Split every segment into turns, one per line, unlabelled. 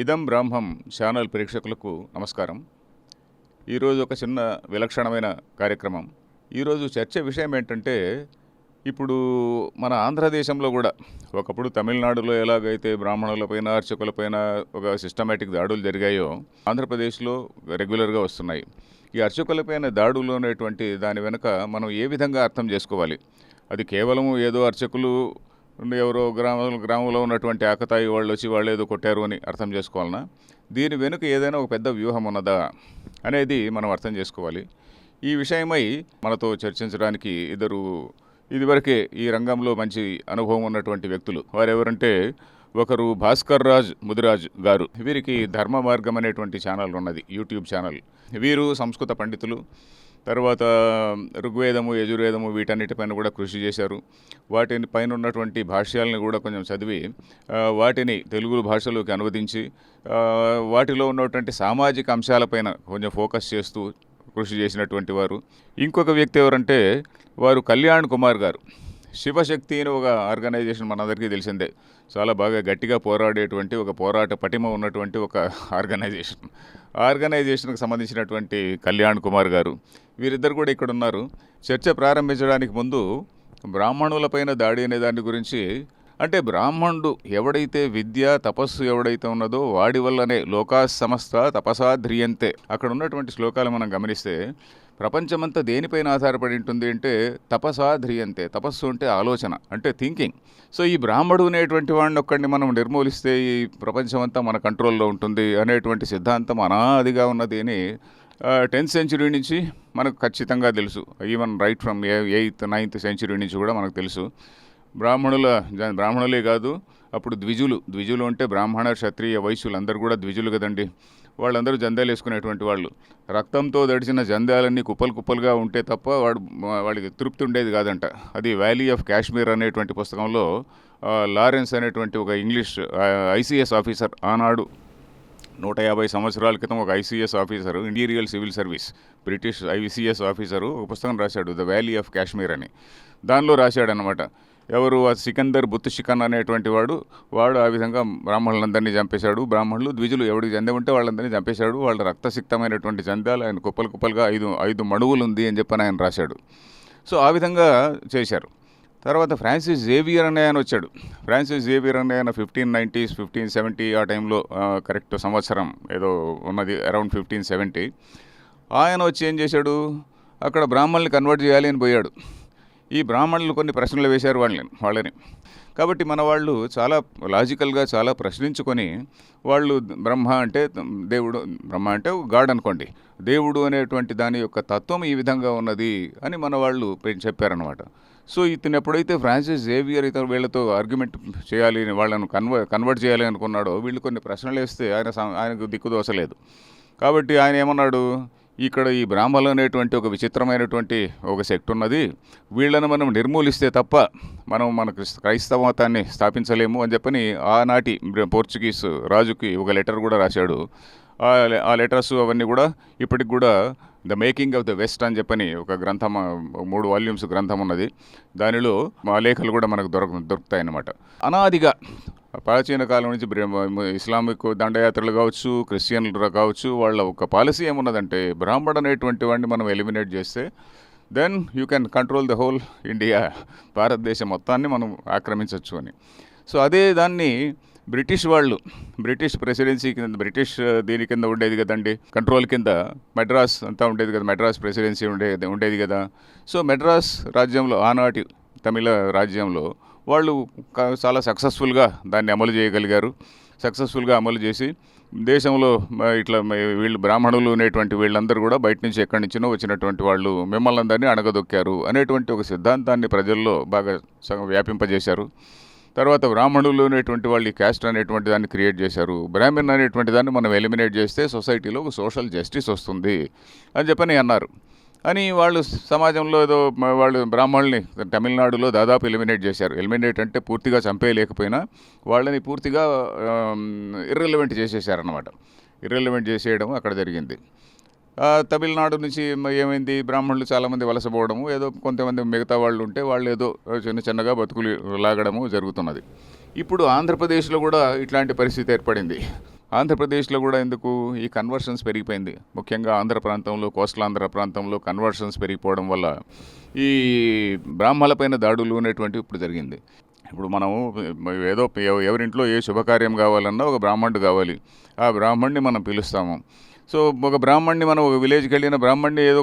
ఇదం బ్రాహ్మం ఛానల్ ప్రేక్షకులకు నమస్కారం. ఈరోజు ఒక చిన్న విలక్షణమైన కార్యక్రమం. ఈరోజు చర్చ విషయం ఏంటంటే, ఇప్పుడు మన ఆంధ్రదేశంలో కూడా ఒకప్పుడు తమిళనాడులో ఎలాగైతే బ్రాహ్మణులపైన అర్చకులపైన ఒక సిస్టమేటిక్ దాడులు జరిగాయో ఆంధ్రప్రదేశ్లో రెగ్యులర్గా వస్తున్నాయి. ఈ అర్చకులపైన దాడులు అనేటువంటి దాని వెనుక మనం ఏ విధంగా అర్థం చేసుకోవాలి? అది కేవలం ఏదో అర్చకులు ఎవరో గ్రామంలో ఉన్నటువంటి ఆకతాయి వాళ్ళు వచ్చి వాళ్ళు ఏదో కొట్టారు అని అర్థం చేసుకోవాలన్నా, దీని వెనుక ఏదైనా ఒక పెద్ద వ్యూహం ఉన్నదా అనేది మనం అర్థం చేసుకోవాలి. ఈ విషయమై మనతో చర్చించడానికి ఇదివరకే ఈ రంగంలో మంచి అనుభవం ఉన్నటువంటి వ్యక్తులు. వారెవరంటే, ఒకరు భాస్కర్ రాజ్ ముదిరాజ్ గారు. వీరికి ధర్మ మార్గం అనేటువంటి ఛానల్ ఉన్నది, యూట్యూబ్ ఛానల్. వీరు సంస్కృత పండితులు. తర్వాత ఋగ్వేదము, యజుర్వేదము వీటన్నిటిపైన కూడా కృషి చేశారు. వాటిని పైన ఉన్నటువంటి భాష్యాలను కూడా కొంచెం చదివి వాటిని తెలుగు భాషలోకి అనువదించి వాటిలో ఉన్నటువంటి సామాజిక అంశాలపైన కొంచెం ఫోకస్ చేస్తూ కృషి చేసినటువంటి వారు. ఇంకొక వ్యక్తి ఎవరంటే, వారు కళ్యాణ్ కుమార్ గారు. శివశక్తి అని ఒక ఆర్గనైజేషన్ మనందరికీ తెలిసిందే. చాలా బాగా గట్టిగా పోరాడేటువంటి ఒక పోరాట పటిమ ఉన్నటువంటి ఒక ఆర్గనైజేషన్కి సంబంధించినటువంటి కళ్యాణ్ కుమార్ గారు. వీరిద్దరు కూడా ఇక్కడ ఉన్నారు. చర్చ ప్రారంభించడానికి ముందు బ్రాహ్మణులపైన దాడి అనే దాని గురించి, అంటే బ్రాహ్మణుడు ఎవడైతే విద్య తపస్సు ఎవడైతే ఉన్నదో వాడి వల్లనే లోకా సమస్త తపసా ధ్రియంతే. అక్కడ ఉన్నటువంటి శ్లోకాలు మనం గమనిస్తే, ప్రపంచమంతా దేనిపైన ఆధారపడి ఉంటుంది అంటే తపసా ధ్రియంతే. తపస్సు అంటే ఆలోచన, అంటే థింకింగ్. సో ఈ బ్రాహ్మడు అనేటువంటి వాడిని ఒక్కడిని మనం నిర్మూలిస్తే ఈ ప్రపంచమంతా మన కంట్రోల్లో ఉంటుంది అనేటువంటి సిద్ధాంతం అనాదిగా ఉన్నది అని 10th సెంచురీ నుంచి మనకు ఖచ్చితంగా తెలుసు. Even right from 8th 9th century నుంచి కూడా మనకు తెలుసు. బ్రాహ్మణులే కాదు, అప్పుడు ద్విజులు అంటే బ్రాహ్మణ క్షత్రియ వైశ్యులు అందరూ కూడా ద్విజులు కదండి. వాళ్ళందరూ జందాలు వేసుకునేటువంటి వాళ్ళు. రక్తంతో దడిచిన జందాలన్నీ కుప్పలుగా ఉంటే తప్ప వాడికి తృప్తి ఉండేది కాదంట. అది వ్యాలీ ఆఫ్ కాశ్మీర్ అనేటువంటి పుస్తకంలో లారెన్స్ అనేటువంటి ఒక ఇంగ్లీష్ ఐసీఎస్ ఆఫీసర్, ఆనాడు 150 సంవత్సరాల క్రితం ఒక ICS officer, interior civil service British ICS officer ఒక పుస్తకం రాశాడు, ద వ్యాలీ ఆఫ్ కాశ్మీర్ అని. దానిలో రాశాడనమాట. ఎవరు? ఆ సికందర్ బుత్షికన్ అనేటువంటి వాడు ఆ విధంగా బ్రాహ్మణులందరినీ చంపేశాడు. బ్రాహ్మణులు ద్విజులు ఎవరికి జందె ఉంటే వాళ్ళందరినీ చంపేశాడు. వాళ్ళ రక్తసిక్తమైనటువంటి జందాలు ఆయన కుప్పలుగా 5 మణువులు ఉంది అని చెప్పని ఆయన రాశాడు. సో ఆ విధంగా చేశారు. తర్వాత ఫ్రాన్సిస్ జేవియర్ అనే ఆయన వచ్చాడు. ఫ్రాన్సిస్ జేవియర్ అనే ఆయన 1590s 1570 ఆ టైంలో, కరెక్ట్ సంవత్సరం ఏదో ఉన్నది, అరౌండ్ 1570. ఆయన వచ్చి ఏం చేశాడు, అక్కడ బ్రాహ్మణుల్ని కన్వర్ట్ చేయాలి అని పోయాడు. ఈ బ్రాహ్మణులు కొన్ని ప్రశ్నలు వేశారు వాళ్ళని. కాబట్టి మన వాళ్ళు చాలా లాజికల్గా చాలా ప్రశ్నించుకొని, వాళ్ళు బ్రహ్మ అంటే గాడ్ అనుకోండి, దేవుడు అనేటువంటి దాని యొక్క తత్వం ఈ విధంగా ఉన్నది అని మన వాళ్ళు చెప్పారనమాట. సో ఇతను ఎప్పుడైతే ఫ్రాన్సిస్ జేవియర్ వీళ్ళతో ఆర్గ్యుమెంట్ చేయాలి, వాళ్ళను కన్వర్ట్ చేయాలి అనుకున్నాడో, వీళ్ళు కొన్ని ప్రశ్నలు వేస్తే ఆయనకు దిక్కుదోసలేదు. కాబట్టి ఆయన ఏమన్నాడు, ఇక్కడ ఈ బ్రాహ్మణులు అనేటువంటి ఒక విచిత్రమైనటువంటి ఒక సెక్ట్ ఉన్నది, వీళ్ళను మనం నిర్మూలిస్తే తప్ప మనం మన క్రైస్తవ మతాన్ని స్థాపించలేము అని చెప్పని ఆనాటి పోర్చుగీస్ రాజుకి ఒక లెటర్ కూడా రాశాడు. ఆ లెటర్స్ అవన్నీ కూడా ఇప్పటికి కూడా the making of the west అని చెప్పని ఒక గ్రంథం, 3 వాల్యూమ్స్ గ్రంథం ఉన్నది. దానిలో మా లేఖలు కూడా మనకు దొరుకుతాయి అన్నమాట. అనాదిగా ప్రాచీన కాలం నుంచి ఇస్లామిక్ దండయాత్రలు కావచ్చు, క్రిస్టియన్లు కావచ్చు, వాళ్ళ ఒక పాలసీ ఏమున్నదంటే, బ్రాహ్మణుడు అనేటువంటి వాడిని మనం ఎలిమినేట్ చేస్తే then you can control the whole India, భారతదేశం మొత్తాన్ని మనం ఆక్రమించవచ్చు అని. సో అదే దాన్ని బ్రిటిష్ ప్రెసిడెన్సీ కింద, దీని కింద ఉండేది కదండి, కంట్రోల్ కింద మెడ్రాస్ అంతా ఉండేది కదా, మెడ్రాస్ ప్రెసిడెన్సీ ఉండేది కదా. సో మెడ్రాస్ రాజ్యంలో, ఆనాటి తమిళ రాజ్యంలో వాళ్ళు చాలా సక్సెస్ఫుల్గా దాన్ని అమలు చేయగలిగారు. సక్సెస్ఫుల్గా అమలు చేసి దేశంలో ఇట్లా వీళ్ళు బ్రాహ్మణులు అనేటువంటి వీళ్ళందరూ కూడా బయట నుంచి ఎక్కడి నుంచినో వచ్చినటువంటి వాళ్ళు మిమ్మల్ని అందరినీ అణగదొక్కారు అనేటువంటి ఒక సిద్ధాంతాన్ని ప్రజల్లో బాగా వ్యాపింపజేశారు. తర్వాత బ్రాహ్మణులు అనేటువంటి వాళ్ళు ఈ క్యాస్ట్ అనేటువంటి దాన్ని క్రియేట్ చేశారు. బ్రాహ్మణ్ అనేటువంటి దాన్ని మనం ఎలిమినేట్ చేస్తే సొసైటీలో ఒక సోషల్ జస్టిస్ వస్తుంది అని చెప్పని అన్నారు. అని వాళ్ళు సమాజంలో ఏదో వాళ్ళు బ్రాహ్మణుల్ని తమిళనాడులో దాదాపు ఎలిమినేట్ చేశారు. ఎలిమినేట్ అంటే పూర్తిగా చంపేయలేకపోయినా వాళ్ళని పూర్తిగా ఇర్రెలవెంట్ చేసేసారన్నమాట. ఇర్రెలవెంట్ చేసేయడం అక్కడ జరిగింది. తమిళనాడు నుంచి ఏమైంది, బ్రాహ్మణులు చాలామంది వలసపోవడము, ఏదో కొంతమంది మిగతా వాళ్ళు ఉంటే వాళ్ళు ఏదో చిన్నగా బతుకులు లాగడము జరుగుతున్నది. ఇప్పుడు ఆంధ్రప్రదేశ్లో కూడా ఇట్లాంటి పరిస్థితి ఏర్పడింది. ఆంధ్రప్రదేశ్లో కూడా ఎందుకు ఈ కన్వర్షన్స్ పెరిగిపోయింది. ముఖ్యంగా ఆంధ్ర ప్రాంతంలో, కోస్టల్ ఆంధ్ర ప్రాంతంలో కన్వర్షన్స్ పెరిగిపోవడం వల్ల ఈ బ్రాహ్మణులపైన దాడులు అనేటువంటివి ఇప్పుడు జరిగింది. ఇప్పుడు మనము ఏదో ఎవరింట్లో ఏ శుభకార్యం కావాలన్నా ఒక బ్రాహ్మణుడు కావాలి. ఆ బ్రాహ్మణ్ణి మనం పిలుస్తాము. సో ఒక బ్రాహ్మణ్ణి మనం ఒక విలేజ్కి వెళ్ళిన బ్రాహ్మణ్ణి ఏదో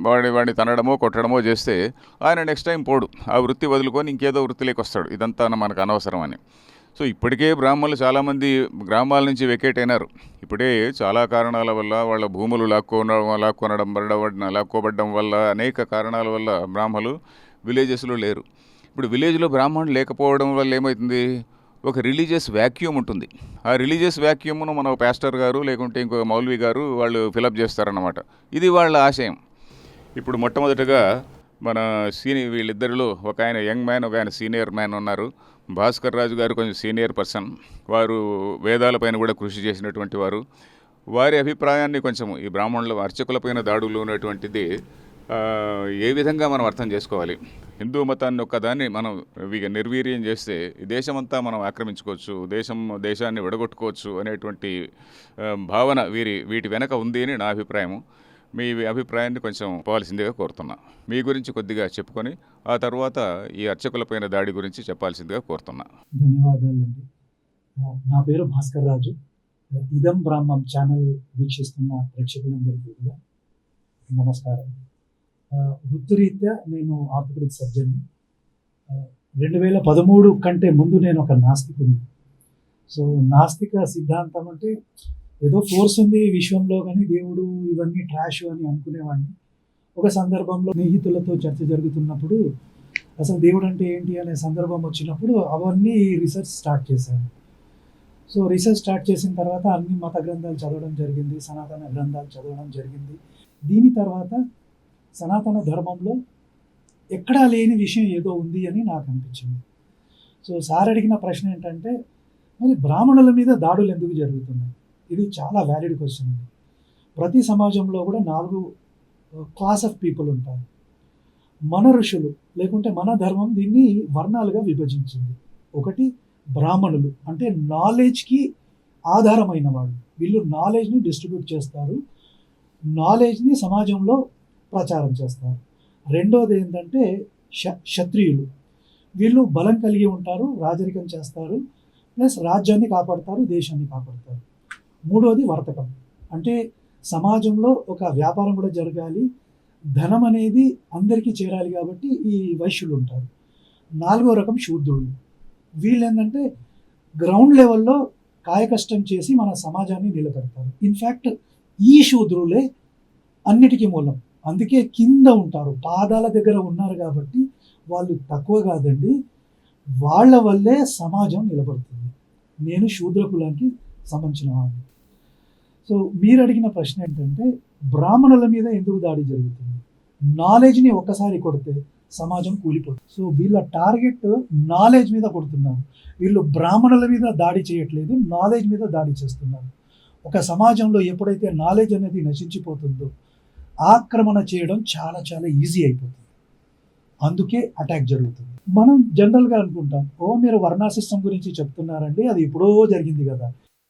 వాడిని తనడమో కొట్టడమో చేస్తే ఆయన నెక్స్ట్ టైం పోడు. ఆ వృత్తి వదులుకొని ఇంకేదో వృత్తిలోకి వస్తాడు. ఇదంతా మనకు అనవసరం అని. సో ఇప్పటికే బ్రాహ్మణులు చాలామంది గ్రామాల నుంచి వెకేట్ అయినారు. ఇప్పుడే చాలా కారణాల వల్ల వాళ్ళ భూములు లాక్కోబడ్డం వల్ల, అనేక కారణాల వల్ల బ్రాహ్మణులు విలేజెస్లో లేరు. ఇప్పుడు విలేజ్లో బ్రాహ్మణులు లేకపోవడం వల్ల ఏమవుతుంది, ఒక రిలీజియస్ వ్యాక్యూమ్ ఉంటుంది. ఆ రిలీజియస్ వ్యాక్యూమ్ను మన పాస్టర్ గారు లేకుంటే ఇంకో మౌల్వి గారు వాళ్ళు ఫిలప్ చేస్తారన్నమాట. ఇది వాళ్ళ ఆశయం. ఇప్పుడు మొట్టమొదటిగా మన వీళ్ళిద్దరిలో ఒక ఆయన యంగ్ మ్యాన్, ఒక ఆయన సీనియర్ మ్యాన్ ఉన్నారు. భాస్కర్ రాజు గారు కొంచెం సీనియర్ పర్సన్. వారు వేదాలపైన కూడా కృషి చేసినటువంటి వారు. వారి అభిప్రాయాన్ని కొంచెం ఈ బ్రాహ్మణుల అర్చకులపైన దాడులు ఉన్నటువంటిది ఏ విధంగా మనం అర్థం చేసుకోవాలి. హిందూ మతాన్ని ఒక్కదాన్ని మనం నిర్వీర్యం చేస్తే ఈ దేశమంతా మనం ఆక్రమించుకోవచ్చు, దేశాన్ని విడగొట్టుకోవచ్చు అనేటువంటి భావన వీటి వెనక ఉంది అని నా అభిప్రాయము. మీ అభిప్రాయాన్ని కొంచెం చెప్పాల్సిందిగా కోరుతున్నా. మీ గురించి కొద్దిగా చెప్పుకొని ఆ తర్వాత ఈ అర్చకులపైన దాడి గురించి చెప్పాల్సిందిగా కోరుతున్నా.
ధన్యవాదాలండి. నా పేరు భాస్కర్ రాజు. ఇదం బ్రాహ్మం ఛానల్ వీక్షిస్తున్న ప్రేక్షకులందరికీ కూడా నమస్కారం. వృత్తిరీత్యా నేను ఆర్థోపెడిక్ సర్జన్ని. 2013 కంటే ముందు నేను ఒక నాస్తికుడిని. సో నాస్తిక సిద్ధాంతం అంటే ఏదో ఫోర్స్ ఉంది విశ్వంలో, కానీ దేవుడు ఇవన్నీ ట్రాష్ అని అనుకునేవాడిని. ఒక సందర్భంలో స్నేహితులతో చర్చ జరుగుతున్నప్పుడు అసలు దేవుడు అంటే ఏంటి అనే సందర్భం వచ్చినప్పుడు అవన్నీ రీసెర్చ్ స్టార్ట్ చేశాను. సో రీసెర్చ్ స్టార్ట్ చేసిన తర్వాత అన్ని మత గ్రంథాలు చదవడం జరిగింది, సనాతన గ్రంథాలు చదవడం జరిగింది. దీని తర్వాత సనాతన ధర్మంలో ఎక్కడా లేని విషయం ఏదో ఉంది అని నాకు అనిపించింది. సో సార్ అడిగిన ప్రశ్న ఏంటంటే, మరి బ్రాహ్మణుల మీద దాడులు ఎందుకు జరుగుతున్నాయి? ఇది చాలా వ్యాలిడ్ క్వశ్చన్ అండి. ప్రతి సమాజంలో కూడా 4 క్లాస్ ఆఫ్ పీపుల్ ఉంటారు. మన ఋషులు లేకుంటే మన ధర్మం దీన్ని వర్ణాలుగా విభజించింది. ఒకటి బ్రాహ్మణులు, అంటే నాలెడ్జ్కి ఆధారమైన వాళ్ళు. వీళ్ళు నాలెడ్జ్ని డిస్ట్రిబ్యూట్ చేస్తారు, నాలెడ్జ్ని సమాజంలో ప్రచారం చేస్తారు. రెండోది ఏంటంటే క్షత్రియులు. వీళ్ళు బలం కలిగి ఉంటారు, రాజరికం చేస్తారు, ప్లస్ రాజ్యాన్ని కాపాడతారు, దేశాన్ని కాపాడతారు. మూడోది వర్తకం, అంటే సమాజంలో ఒక వ్యాపారం కూడా జరగాలి, ధనం అనేది అందరికీ చేరాలి, కాబట్టి ఈ వైశ్యులు ఉంటారు. 4వ రకం శూద్రులు. వీళ్ళు ఏంటంటే గ్రౌండ్ లెవెల్లో కాయకష్టం చేసి మన సమాజాన్ని నిలబెడతారు. ఇన్ఫ్యాక్ట్ ఈ శూద్రులే అన్నిటికీ మూలం. అందుకే కింద ఉంటారు, పాదాల దగ్గర ఉన్నారు కాబట్టి వాళ్ళు తక్కువ కాదండి. వాళ్ళ వల్లే సమాజం నిలబడుతుంది. నేను శూద్ర కులానికి సంబంధించిన వాడిని. సో మీరు అడిగిన ప్రశ్న ఏంటంటే, బ్రాహ్మణుల మీద ఎందుకు దాడి జరుగుతుంది? నాలెడ్జ్ని ఒక్కసారి కొడితే సమాజం కూలిపోతుంది. సో వీళ్ళ టార్గెట్ నాలెడ్జ్ మీద కొడుతున్నారు. వీళ్ళు బ్రాహ్మణుల మీద దాడి చేయట్లేదు, నాలెడ్జ్ మీద దాడి చేస్తున్నారు. ఒక సమాజంలో ఎప్పుడైతే నాలెడ్జ్ అనేది నశించిపోతుందో ఆక్రమణ చేయడం చాలా చాలా ఈజీ అయిపోతుంది. అందుకే అటాక్ జరుగుతుంది. మనం జనరల్గా అనుకుంటాం, మీరు వర్ణా సిస్టమ్ గురించి చెప్తున్నారండి, అది ఎప్పుడో జరిగింది కదా.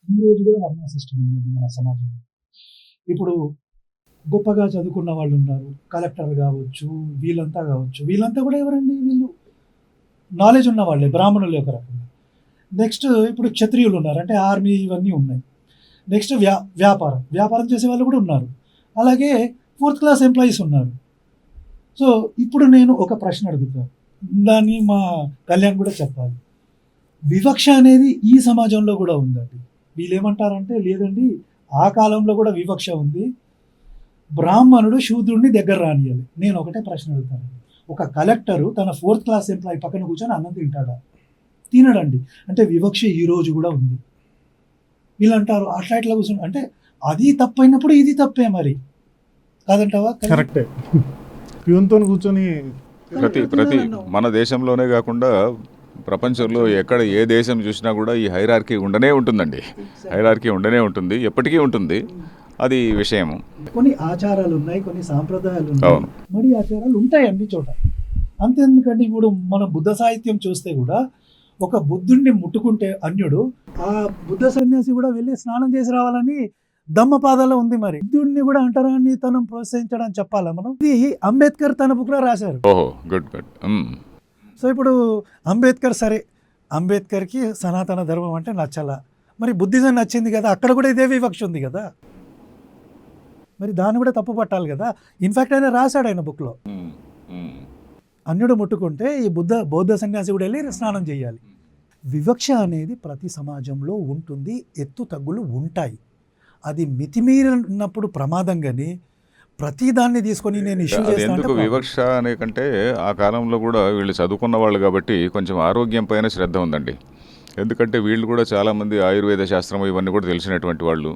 ఈ రోజు కూడా వర్ణా సిస్టమ్ ఉంది మన సమాజంలో. ఇప్పుడు గొప్పగా చదువుకున్న వాళ్ళు ఉన్నారు, కలెక్టర్ కావచ్చు, వీళ్ళంతా కూడా ఎవరండి? వీళ్ళు నాలెడ్జ్ ఉన్న వాళ్ళే, బ్రాహ్మణులు ఒక రకంగా. నెక్స్ట్ ఇప్పుడు క్షత్రియులు ఉన్నారు, అంటే ఆర్మీ ఇవన్నీ ఉన్నాయి. నెక్స్ట్ వ్యాపారం చేసే వాళ్ళు కూడా ఉన్నారు. అలాగే 4th క్లాస్ ఎంప్లాయీస్ ఉన్నారు. సో ఇప్పుడు నేను ఒక ప్రశ్న అడుగుతాను, దాన్ని మా కళ్యాణ్ కూడా చెప్పాలి. వివక్ష అనేది ఈ సమాజంలో కూడా ఉందండి. వీళ్ళు ఏమంటారంటే, లేదండి ఆ కాలంలో కూడా వివక్ష ఉంది, బ్రాహ్మణుడు శూద్రుడిని దగ్గర రానియాలి. నేను ఒకటే ప్రశ్న అడుగుతాను, ఒక కలెక్టరు తన 4th క్లాస్ ఎంప్లాయీ పక్కన కూర్చొని అన్నం తింటాడా? తినడండి. అంటే వివక్ష ఈ రోజు కూడా ఉంది. వీళ్ళు అంటారు అట్లా ఇట్లా కూర్చొని, అంటే అది తప్పైనప్పుడు ఇది తప్పే మరి, కాదంటావా?
కరెక్టే. ప్యూన్తో కూర్చొని
ప్రతి మన దేశంలోనే కాకుండా ప్రపంచంలో ఎక్కడ ఏ దేశం చూసినా కూడా ఈ హైరార్కీ ఉండనే ఉంటుందండి. హైరార్కీ ఉండనే ఉంటుంది, ఎప్పటికీ ఉంటుంది. అది విషయము.
కొన్ని ఆచారాలు ఉన్నాయి, కొన్ని సాంప్రదాయాలు ఉన్నాయి, మరి ఆచారాలు ఉంటాయి అన్ని చోట. అంతేందుకంటే ఇప్పుడు మన బుద్ధ సాహిత్యం చూస్తే కూడా ఒక బుద్ధుడిని ముట్టుకుంటే అన్యుడు, ఆ బుద్ధ సన్యాసి కూడా వెళ్ళి స్నానం చేసి రావాలని ధమ్మపాదాలో ఉంది. మరి బుద్ధుడిని కూడా అంటరానితనం ప్రోత్సహించడం చెప్పాలా మనం? ఇది అంబేద్కర్ తన బుక్లో రాశారు.
ఓహో, గుడ్ గుడ్.
సో ఇప్పుడు అంబేద్కర్, సరే అంబేద్కర్కి సనాతన ధర్మం అంటే నచ్చలా, మరి బుద్ధిజం నచ్చింది కదా, అక్కడ కూడా ఇదే వివక్ష ఉంది కదా, మరి దాన్ని కూడా తప్పు పట్టాలి కదా. ఇన్ఫ్యాక్ట్ ఆయన రాశాడు ఆయన బుక్లో, అన్యుడు ముట్టుకుంటే ఈ బౌద్ధ సన్యాసి కూడా వెళ్ళి స్నానం చేయాలి. వివక్ష అనేది ప్రతి సమాజంలో ఉంటుంది, ఎత్తు తగ్గులు ఉంటాయి. అది మితిమీరినప్పుడు ప్రమాదం, కానీ ప్రతి దాన్ని తీసుకొని నేను ఇష్యూ
అది ఎందుకు
చేస్తాను.
వివక్ష అనే కంటే ఆ కాలంలో కూడా వీళ్ళు చదువుకున్న వాళ్ళు కాబట్టి కొంచెం ఆరోగ్యం పైన శ్రద్ధ ఉందండి. ఎందుకంటే వీళ్ళు కూడా చాలామంది ఆయుర్వేద శాస్త్రం ఇవన్నీ కూడా తెలిసినటువంటి వాళ్ళు.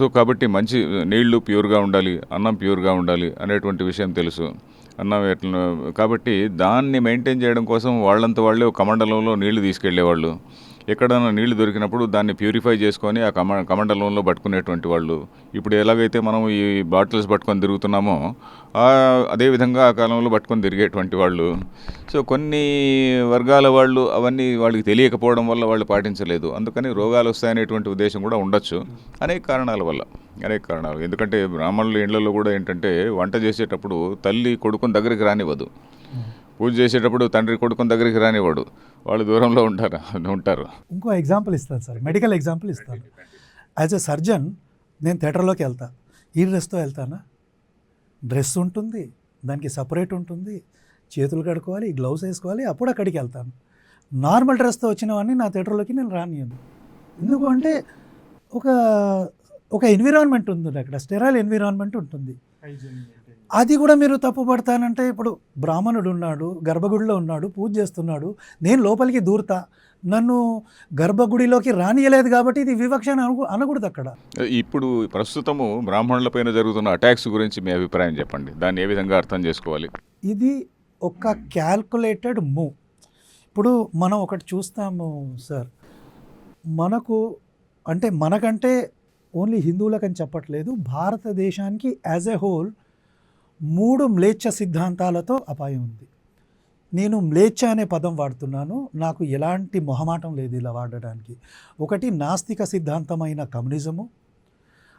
సో కాబట్టి మంచి నీళ్లు ప్యూర్గా ఉండాలి, అన్నం ప్యూర్గా ఉండాలి అనేటువంటి విషయం తెలుసు. అన్నం ఎట్లా కాబట్టి దాన్ని మెయింటైన్ చేయడం కోసం వాళ్ళంతా వాళ్ళే ఒక కమండలంలో నీళ్లు తీసుకెళ్లేవాళ్ళు. ఎక్కడైనా నీళ్లు దొరికినప్పుడు దాన్ని ప్యూరిఫై చేసుకొని ఆ కమండలంలో పట్టుకునేటువంటి వాళ్ళు. ఇప్పుడు ఎలాగైతే మనం ఈ బాటిల్స్ పట్టుకొని తిరుగుతున్నామో అదేవిధంగా ఆ కాలంలో పట్టుకొని తిరిగేటువంటి వాళ్ళు. సో కొన్ని వర్గాల వాళ్ళు అవన్నీ వాళ్ళకి తెలియకపోవడం వల్ల వాళ్ళు పాటించలేదు, అందుకని రోగాలు వస్తాయనేటువంటి ఉద్దేశం కూడా ఉండొచ్చు. అనేక కారణాలు. ఎందుకంటే బ్రాహ్మణుల ఇళ్లలో కూడా ఏంటంటే వంట చేసేటప్పుడు తల్లి కొడుకుని దగ్గరికి రానివ్వదు, పూజ చేసేటప్పుడు తండ్రి కొడుకుని దగ్గరికి రానివ్వడు, వాళ్ళు దూరంలో ఉంటారు.
ఇంకో ఎగ్జాంపుల్ ఇస్తాను సార్, మెడికల్ ఎగ్జాంపుల్ ఇస్తాను. యాజ్ ఎ సర్జన్ నేను థియేటర్లోకి వెళ్తా, ఈ డ్రెస్తో వెళ్తానా? డ్రెస్ ఉంటుంది, దానికి సపరేట్ ఉంటుంది, చేతులు కడుక్కోవాలి, గ్లౌస్ వేసుకోవాలి, అప్పుడు అక్కడికి వెళ్తాను. నార్మల్ డ్రెస్తో వచ్చినవన్నీ నా థియేటర్లోకి నేను రానియను. ఎందుకు అంటే ఒక ఎన్విరాన్మెంట్ ఉంటుంది అక్కడ, స్టెరైల్ ఎన్విరాన్మెంట్ ఉంటుంది. అది కూడా మీరు తప్పు పడతానంటే, ఇప్పుడు బ్రాహ్మణుడు ఉన్నాడు, గర్భగుడిలో ఉన్నాడు, పూజ చేస్తున్నాడు, నేను లోపలికి దూరతా, నన్ను గర్భగుడిలోకి రానియలేదు కాబట్టి ఇది వివక్ష అనకూడదు అక్కడ.
ఇప్పుడు ప్రస్తుతము బ్రాహ్మణుల పైన జరుగుతున్న అటాక్స్ గురించి మీ అభిప్రాయం చెప్పండి, దాన్ని ఏ విధంగా అర్థం చేసుకోవాలి?
ఇది ఒక క్యాల్కులేటెడ్ మూవ్. ఇప్పుడు మనం ఒకటి చూస్తాము సార్, మనకంటే ఓన్లీ హిందువులకని చెప్పట్లేదు, భారతదేశానికి యాజ్ ఎ హోల్ 3 మ్లేచ్ఛ సిద్ధాంతాలతో అపాయం ఉంది. నేను మ్లేచ్ఛ అనే పదం వాడుతున్నాను, నాకు ఎలాంటి మొహమాటం లేదు ఇలా వాడడానికి. ఒకటి నాస్తిక సిద్ధాంతమైన కమ్యూనిజము,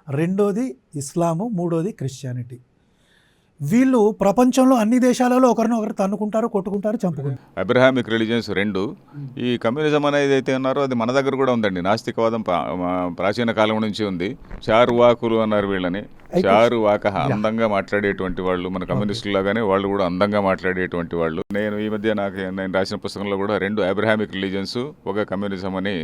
రెండోది ఇస్లాము, మూడోది క్రిస్టియానిటీ. వీళ్ళు ప్రపంచంలో అన్ని దేశాలలో ఒకరినొకరు తన్నుకుంటారు, కొట్టుకుంటారు, చంపుకుంటారు.
అబ్రహామిక్ రిలీజియన్స్ రెండు. ఈ కమ్యూనిజం అనేది అయితే ఉన్నారో అది మన దగ్గర కూడా ఉందండి. నాస్తికవాదం ప్రాచీన కాలం నుంచి ఉంది. చారువాకులు అన్నారు వీళ్ళని. చారువాక అందంగా మాట్లాడేటువంటి వాళ్ళు, మన కమ్యూనిస్టులు లాగానే వాళ్ళు కూడా అందంగా మాట్లాడేటువంటి వాళ్ళు. నేను ఈ మధ్య నేను రాసిన పుస్తకంలో కూడా 2 అబ్రహామిక్ రిలీజియన్స్, ఒక కమ్యూనిజం అని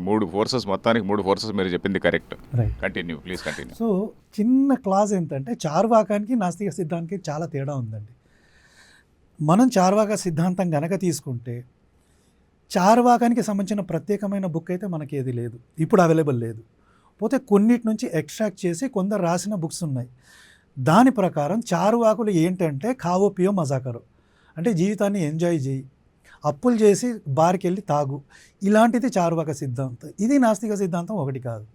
3 ఫోర్సెస్, మొత్తానికి 3 ఫోర్సెస్ మీరు చెప్పింది correct. Continue please continue.
So చిన్న క్లాస్ ఏంటంటే, చార్వాకానికి నాస్తిక సిద్ధాంతానికి చాలా తేడా ఉందండి. మనం చార్వాక సిద్ధాంతం గనక తీసుకుంటే, చార్వాకానికి సంబంధించిన ప్రత్యేకమైన బుక్ అయితే మనకి ఏది లేదు, ఇప్పుడు అవైలబుల్ లేదు. పోతే కొన్నిటి నుంచి ఎక్స్ట్రాక్ట్ చేసి కొందరు రాసిన బుక్స్ ఉన్నాయి. దాని ప్రకారం చారువాకులు ఏంటంటే, కావో పియో మజాకరు అంటే జీవితాన్ని ఎంజాయ్ చేయి, అప్పులు చేసి బార్కి వెళ్ళి తాగు, ఇలాంటిది చారువాక సిద్ధాంతం. ఇది నాస్తిక సిద్ధాంతం ఒకటి కాదు.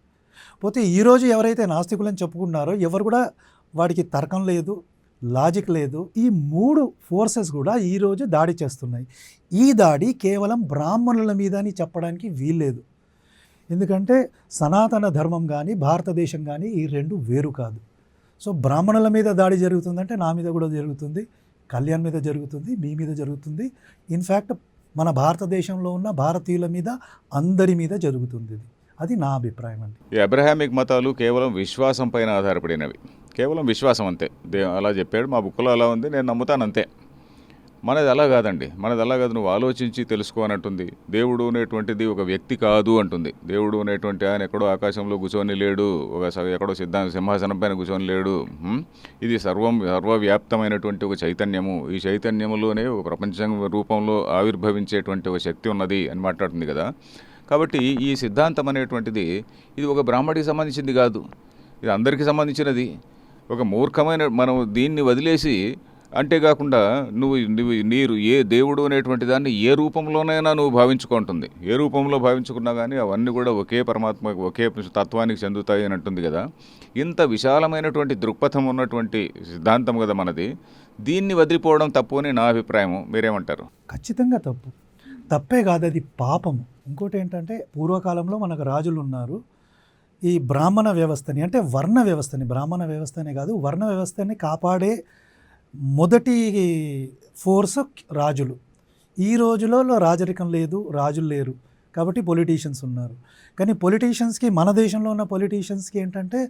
పోతే ఈరోజు ఎవరైతే నాస్తికులని చెప్పుకున్నారో ఎవరు కూడా వాడికి తర్కం లేదు, లాజిక్ లేదు. ఈ 3 ఫోర్సెస్ కూడా ఈరోజు దాడి చేస్తున్నాయి. ఈ దాడి కేవలం బ్రాహ్మణుల మీద అని చెప్పడానికి వీల్లేదు. ఎందుకంటే సనాతన ధర్మం కానీ భారతదేశం కానీ ఈ 2 వేరు కాదు. సో బ్రాహ్మణుల మీద దాడి జరుగుతుందంటే నా మీద కూడా జరుగుతుంది, కళ్యాణ్ మీద జరుగుతుంది, మీ మీద జరుగుతుంది. ఇన్ఫ్యాక్ట్ మన భారతదేశంలో ఉన్న భారతీయుల మీద, అందరి మీద జరుగుతుంది. అది నా అభిప్రాయం అండి.
ఈ అబ్రహామిక్ మతాలు కేవలం విశ్వాసం పైన ఆధారపడినవి, కేవలం విశ్వాసం అంతే. అలా చెప్పాడు, మా బుక్లో అలా ఉంది, నేను నమ్ముతాను అంతే. మనది అలా కాదండి, నువ్వు ఆలోచించి తెలుసుకో అన్నట్టుంది. దేవుడు అనేటువంటిది ఒక వ్యక్తి కాదు అంటుంది. దేవుడు అనేటువంటి ఆయన ఎక్కడో ఆకాశంలో కూర్చొని లేడు, ఎక్కడో సింహాసనం పైన కూర్చొని లేడు. ఇది సర్వవ్యాప్తమైనటువంటి ఒక చైతన్యము. ఈ చైతన్యములోనే ఒక ప్రపంచం రూపంలో ఆవిర్భవించేటువంటి ఒక శక్తి ఉన్నది అని మాట్లాడుతుంది కదా. కాబట్టి ఈ సిద్ధాంతం అనేటువంటిది ఇది ఒక బ్రాహ్మడికి సంబంధించింది కాదు, ఇది అందరికీ సంబంధించినది. ఒక మూర్ఖమైన మనం దీన్ని వదిలేసి, అంతేకాకుండా నీరు ఏ దేవుడు అనేటువంటి దాన్ని ఏ రూపంలోనైనా నువ్వు భావించుకుంటుంది. ఏ రూపంలో భావించుకున్నా కానీ అవన్నీ కూడా ఒకే పరమాత్మ, ఒకే తత్వానికి చెందుతాయి అని అంటుంది కదా. ఇంత విశాలమైనటువంటి దృక్పథం ఉన్నటువంటి సిద్ధాంతం కదా మనది. దీన్ని వదిలిపోవడం తప్పు అని నా అభిప్రాయం. మీరేమంటారు?
ఖచ్చితంగా తప్పు. తప్పే కాదు, అది పాపము. ఇంకోటి ఏంటంటే పూర్వకాలంలో మనకు రాజులు ఉన్నారు, ఈ బ్రాహ్మణ వ్యవస్థని అంటే వర్ణ వ్యవస్థని, బ్రాహ్మణ వ్యవస్థనే కాదు వర్ణ వ్యవస్థని కాపాడే మొదటి ఫోర్స్ రాజులు. ఈ రోజులలో రాజరికం లేదు, రాజులు లేరు, కాబట్టి పొలిటీషియన్స్ ఉన్నారు. కానీ పొలిటీషియన్స్కి, మన దేశంలో ఉన్న పొలిటీషియన్స్కి ఏంటంటే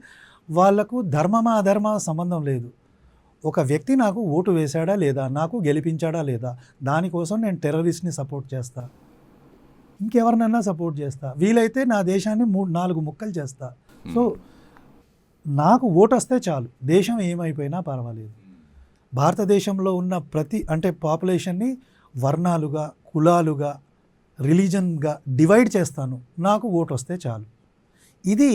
వాళ్ళకు ధర్మమా అధర్మ సంబంధం లేదు. ఒక వ్యక్తి నాకు ఓటు వేశాడా లేదా, నాకు గెలిపించాడా లేదా, దానికోసం నేను టెర్రరిస్ట్ని సపోర్ట్ చేస్తా, ఇంకెవరినైనా సపోర్ట్ చేస్తా, వీలైతే నా దేశాన్ని 3-4 ముక్కలు చేస్తా. సో నాకు ఓటు వస్తే చాలు, దేశం ఏమైపోయినా పర్వాలేదు. భారతదేశంలో ఉన్న అంటే పాపులేషన్ని వర్ణాలుగా, కులాలుగా, రిలీజన్గా డివైడ్ చేస్తాను, నాకు ఓటు వస్తే చాలు. ఇది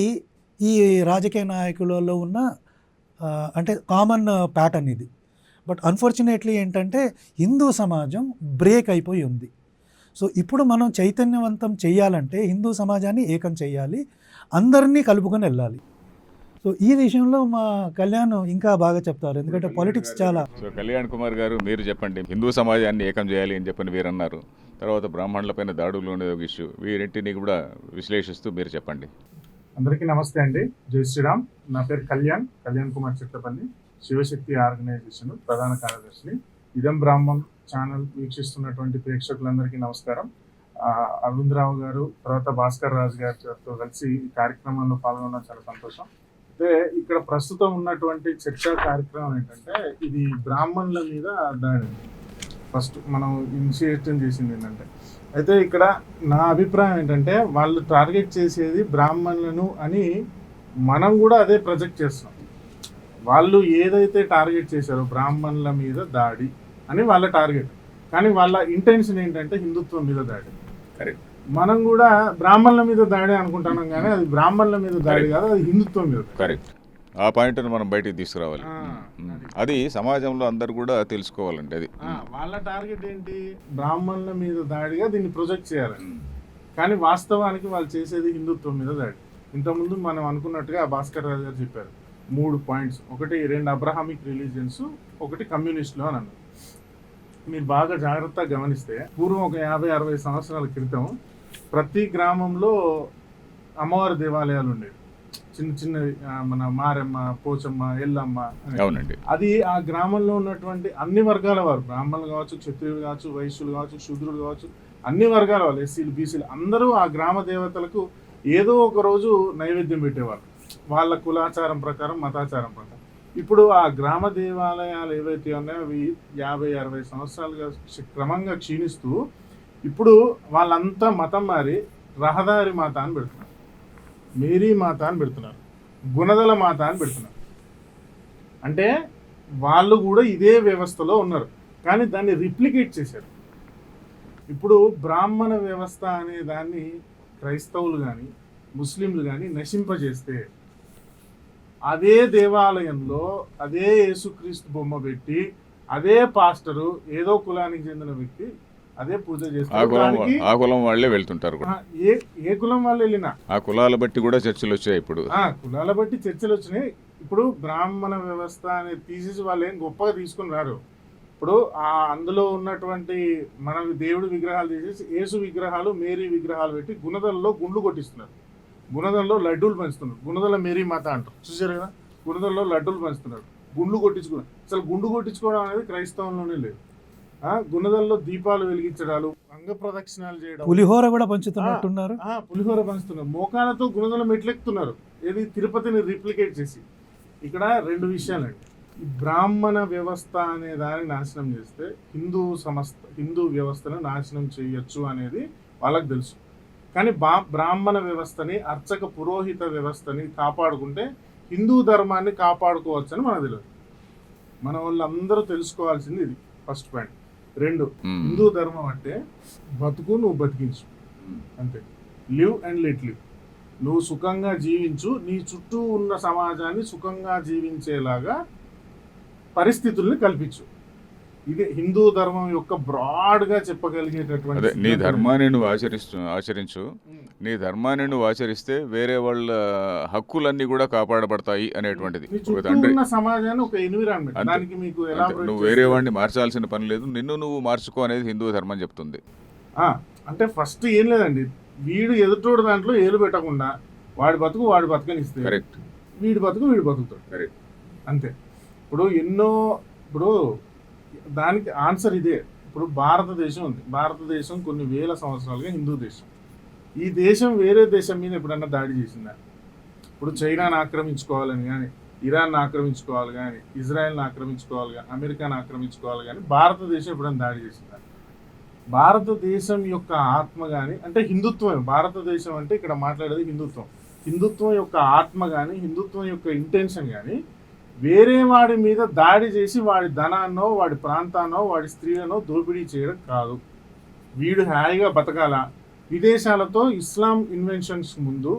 ఈ రాజకీయ నాయకులలో ఉన్న అంటే కామన్ ప్యాటర్న్ ఇది. బట్ అన్ఫార్చునేట్లీ ఏంటంటే హిందూ సమాజం బ్రేక్ అయిపోయి ఉంది. సో ఇప్పుడు మనం చైతన్యవంతం చేయాలంటే హిందూ సమాజాన్ని ఏకం చేయాలి, అందరినీ కలుపుకొని వెళ్ళాలి. సో ఈ విషయంలో మా కళ్యాణ్ ఇంకా బాగా చెప్తారు, ఎందుకంటే పాలిటిక్స్ చాలా.
సో కళ్యాణ్ కుమార్ గారు, మీరు చెప్పండి. హిందూ సమాజాన్ని ఏకం చేయాలి అని చెప్పని వీరు అన్నారు. తర్వాత బ్రాహ్మణులపైన దాడులు ఉండేది ఒక ఇష్యూ. వీరింటిని కూడా విశ్లేషిస్తూ మీరు చెప్పండి.
అందరికీ నమస్తే అండి, జై శ్రీరామ్. నా పేరు కళ్యాణ్ కుమార్ చిట్టపల్లి, శివశక్తి ఆర్గనైజేషన్ ప్రధాన కార్యదర్శిని. ఇదం బ్రాహ్మణ్ ఛానల్ వీక్షిస్తున్నటువంటి ప్రేక్షకులందరికీ నమస్కారం. అరవిందరావు గారు, తర్వాత భాస్కర్ రాజు గారితో కలిసి ఈ కార్యక్రమంలో పాల్గొనడం చాలా సంతోషం. అయితే ఇక్కడ ప్రస్తుతం ఉన్నటువంటి చర్చా కార్యక్రమం ఏంటంటే, ఇది బ్రాహ్మణుల మీద దాడి. ఫస్ట్ మనం ఇనిషియేటివ్ చేసింది ఏంటంటే, అయితే ఇక్కడ నా అభిప్రాయం ఏంటంటే, వాళ్ళు టార్గెట్ చేసేది బ్రాహ్మణులను అని మనం కూడా అదే ప్రొజెక్ట్ చేస్తున్నాం. వాళ్ళు ఏదైతే టార్గెట్ చేశారో బ్రాహ్మణుల మీద దాడి అని వాళ్ళ టార్గెట్, కానీ వాళ్ళ ఇంటెన్షన్ ఏంటంటే హిందుత్వం మీద దాడి.
కరెక్ట్.
మనం కూడా బ్రాహ్మణుల మీద దాడి అనుకుంటున్నాం, కానీ అది బ్రాహ్మణుల మీద దాడి కాదు, అది హిందుత్వం మీద.
కరెక్ట్. ఆ పాయింట్ని మనం బయటికి తీసుకురావాలి. అది సమాజంలో అందరు కూడా తెలుసుకోవాలండి. అది
వాళ్ళ టార్గెట్ ఏంటి, బ్రాహ్మణుల మీద దాడిగా దీన్ని ప్రొజెక్ట్ చేయాలని. కానీ వాస్తవానికి వాళ్ళు చేసేది హిందుత్వం మీద దాడి. ఇంతకుముందు మనం అనుకున్నట్టుగా భాస్కర్ రాజు గారు చెప్పారు 3 పాయింట్స్. ఒకటి 2 అబ్రహామిక్ రిలీజియన్స్, ఒకటి కమ్యూనిస్టులు అని అన్నారు. మీరు బాగా జాగ్రత్తగా గమనిస్తే పూర్వం ఒక 50-60 సంవత్సరాల క్రితం ప్రతి గ్రామంలో అమ్మవారి దేవాలయాలు ఉండేవి. చిన్న చిన్న మన మారెమ్మ, పోచమ్మ, ఎల్లమ్మ.
అవునండి.
అది ఆ గ్రామంలో ఉన్నటువంటి అన్ని వర్గాల వారు, బ్రాహ్మణులు కావచ్చు, క్షత్రియులు కావచ్చు, వైశ్యులు కావచ్చు, శూద్రులు కావచ్చు, అన్ని వర్గాల వాళ్ళు, ఎస్సీలు, బీసీలు అందరూ ఆ గ్రామ దేవతలకు ఏదో ఒక రోజు నైవేద్యం పెట్టేవారు, వాళ్ళ కులాచారం ప్రకారం, మతాచారం ప్రకారం. ఇప్పుడు ఆ గ్రామ దేవాలయాలు ఏవైతే ఉన్నాయో అవి 50-60 సంవత్సరాలుగా క్రమంగా క్షీణిస్తూ ఇప్పుడు వాళ్ళంతా మతం మారి రహదారి మాత అని పెడుతున్నారు, మేరీ మాత అని పెడుతున్నారు, గుణదల మాత అని పెడుతున్నారు. అంటే వాళ్ళు కూడా ఇదే వ్యవస్థలో ఉన్నారు, కానీ దాన్ని రిప్లికేట్ చేశారు. ఇప్పుడు బ్రాహ్మణ వ్యవస్థ అనే దాన్ని క్రైస్తవులు కానీ ముస్లింలు కానీ నశింపజేస్తే, అదే దేవాలయంలో అదే యేసుక్రీస్తు బొమ్మ పెట్టి అదే పాస్టరు ఏదో కులానికి చెందిన వ్యక్తి అదే పూజ చేస్తారు.
ఆ కులం వాళ్ళే వెళ్తుంటారు.
ఏ కులం వాళ్ళు వెళ్ళినా ఆ
కులాల బట్టి కూడా చర్చలు వచ్చాయి. ఇప్పుడు
కులాల బట్టి చర్చలు వచ్చినాయి. ఇప్పుడు బ్రాహ్మణ వ్యవస్థ అనేది తీసేసి వాళ్ళు ఏం గొప్పగా తీసుకుని రారు. ఇప్పుడు అందులో ఉన్నటువంటి మన దేవుడి విగ్రహాలు తీసేసి యేసు విగ్రహాలు, మేరీ విగ్రహాలు పెట్టి గుణదలలో గుండ్లు కొట్టిస్తున్నారు, గుణదలలో లడ్డూలు పంచుతున్నారు. గుణదల మేరీ మాత అంటారు, చూసారు కదా, గుణదలలో లడ్డూలు పంచుతున్నారు, గుండ్లు కొట్టించుకున్నారు. అసలు గుండు కొట్టించుకోవడం అనేది క్రైస్తవంలోనే లేదు. గుణదల్లో దీపాలు వెలిగించడాలు, అంగ ప్రదక్షిణాలు చేయడం,
పులిహోర కూడా పంచుతున్నట్టున్నారు.
పులిహోర పంచుతున్నారు, మోకాలతో గుణదల మెట్లెక్కుతున్నారు, ఏది తిరుపతిని రిప్లికేట్ చేసి. ఇక్కడ 2 విషయాలండి. ఈ బ్రాహ్మణ వ్యవస్థ అనే దాన్ని నాశనం చేస్తే హిందూ వ్యవస్థను నాశనం చేయొచ్చు అనేది వాళ్ళకి తెలుసు. కానీ బ్రాహ్మణ వ్యవస్థని, అర్చక పురోహిత వ్యవస్థని కాపాడుకుంటే హిందూ ధర్మాన్ని కాపాడుకోవచ్చు అని మనకు తెలియదు. మన వాళ్ళందరూ తెలుసుకోవాల్సింది ఇది ఫస్ట్ పాయింట్. 2, హిందూ ధర్మం అంటే బతుకు, నువ్వు బతికించు, అంతే. Live and let live. నువ్వు సుఖంగా జీవించు, నీ చుట్టూ ఉన్న సమాజాన్ని సుఖంగా జీవించేలాగా పరిస్థితుల్ని కల్పించు. ఇది హిందూ ధర్మం యొక్క బ్రాడ్గా చెప్పగలిగేటటువంటి.
నీ ధర్మాన్ని నువ్వు ఆచరించు, నీ ధర్మాన్ని నువ్వు ఆచరిస్తే వేరే వాళ్ళ హక్కులన్నీ కూడా కాపాడబడతాయి అనేటువంటిది.
సమాజాన్ని ఒక ఎన్విరాన్మెంట్, దానికి మీకు
నువ్వు వేరే వాడిని మార్చాల్సిన పని లేదు, నిన్ను నువ్వు మార్చుకో అనేది హిందూ ధర్మం చెప్తుంది.
అంటే ఫస్ట్ ఏం లేదండి, వీడు ఎదుటోడు దాంట్లో ఏలు పెట్టకుండా వాడి బతుకు వాడి బతకనిస్తే
కరెక్ట్.
వీడి బతుకు వీడి బతుకుతాడు.
కరెక్ట్.
అంతే. ఇప్పుడు దానికి ఆన్సర్ ఇదే. ఇప్పుడు భారతదేశం ఉంది, భారతదేశం కొన్ని వేల సంవత్సరాలుగా హిందూ దేశం. ఈ దేశం వేరే దేశం మీద ఎప్పుడన్నా దాడి చేసిందా? ఇప్పుడు చైనాను ఆక్రమించుకోవాలని కానీ, ఇరాన్ ఆక్రమించుకోవాలి కానీ, ఇజ్రాయెల్ని ఆక్రమించుకోవాలి కానీ, అమెరికాను ఆక్రమించుకోవాలి కానీ భారతదేశం ఎప్పుడైనా దాడి చేసిందా? భారతదేశం యొక్క ఆత్మ కానీ, అంటే హిందుత్వం, భారతదేశం అంటే ఇక్కడ మాట్లాడేది హిందుత్వం, హిందుత్వం యొక్క ఆత్మ కానీ, హిందుత్వం యొక్క ఇంటెన్షన్ కానీ వేరే వాడి మీద దాడి చేసి వాడి ధనాన్నో వాడి ప్రాంతాన్నో వాడి స్త్రీలనో దోపిడీ చేయడం కాదు. వీడు హాయిగా బతకాల. విదేశాలతో ఇస్లాం ఇన్వెన్షన్స్ ముందు,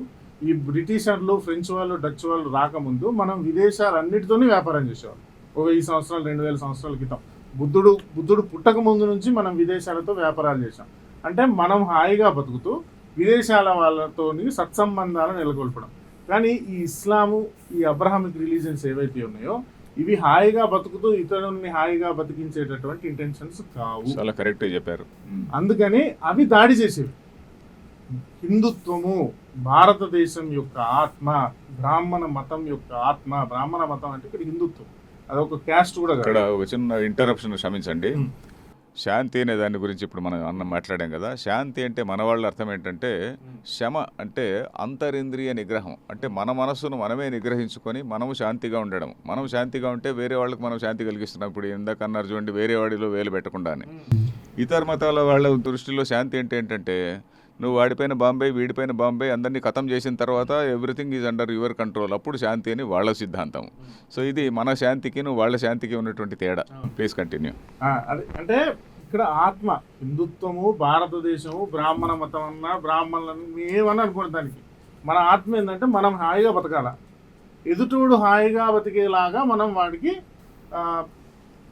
ఈ బ్రిటిషర్లు, ఫ్రెంచ్ వాళ్ళు, డచ్ వాళ్ళు రాకముందు మనం విదేశాలన్నిటితోనే వ్యాపారం చేసేవాళ్ళం. 1000 సంవత్సరాలు 2000 సంవత్సరాల క్రితం బుద్ధుడు పుట్టక ముందు నుంచి మనం విదేశాలతో వ్యాపారాలు చేసాం. అంటే మనం హాయిగా బతుకుతూ విదేశాల వాళ్ళతో సత్సంబంధాలు నెలకొల్పడం. కానీ ఈ ఇస్లాము, ఈ అబ్రహామిక్ రిలీజియన్స్ ఏవైతే ఉన్నాయో ఇవి హాయిగా బతుకుతూ ఇతరుల్ని హాయిగా బతికించేటటువంటి ఇంటెన్షన్స్ కావు.
చాలా కరెక్ట్గా చెప్పారు.
అందుకని అవి దాడి చేసేవి. హిందుత్వము భారతదేశం యొక్క ఆత్మ, బ్రాహ్మణ మతం యొక్క ఆత్మ. బ్రాహ్మణ మతం అంటే ఇక్కడ హిందుత్వం, అదొక క్యాస్ట్ కూడా
ఇక్కడ ఒక చిన్న ఇంటరప్షన్ క్షమించండి. శాంతి అనే దాని గురించి ఇప్పుడు మనం మాట్లాడాం కదా. శాంతి అంటే మన వాళ్ళ అర్థం ఏంటంటే, శమ అంటే అంతరింద్రియ నిగ్రహం. అంటే మన మనస్సును మనమే నిగ్రహించుకొని మనము శాంతిగా ఉండడం. మనం శాంతిగా ఉంటే వేరే వాళ్ళకి మనం శాంతి కలిగిస్తున్నాం. ఇప్పుడు ఇందాక అన్నారు చూడండి, వేరే వాడిలో వేలు పెట్టకుండా అని. ఇతర మతాల వాళ్ళ దృష్టిలో శాంతి అంటే ఏంటంటే, నువ్వు వాడిపైన బాంబే, వీడిపైన బాంబే, అందరినీ ఖతం చేసిన తర్వాత everything is under your control, అప్పుడు శాంతి అని వాళ్ళ సిద్ధాంతం. సో ఇది మన శాంతికి నువ్వు వాళ్ళ శాంతికి ఉన్నటువంటి తేడా. Please continue.
అంటే ఇక్కడ ఆత్మ, హిందుత్వము, భారతదేశము, బ్రాహ్మణ మతం అన్నా, బ్రాహ్మణులను ఏమన్నా అనుకోండి, దానికి మన ఆత్మ ఏంటంటే మనం హాయిగా బతకాల, ఎదుటోడు హాయిగా బతికేలాగా మనం వాడికి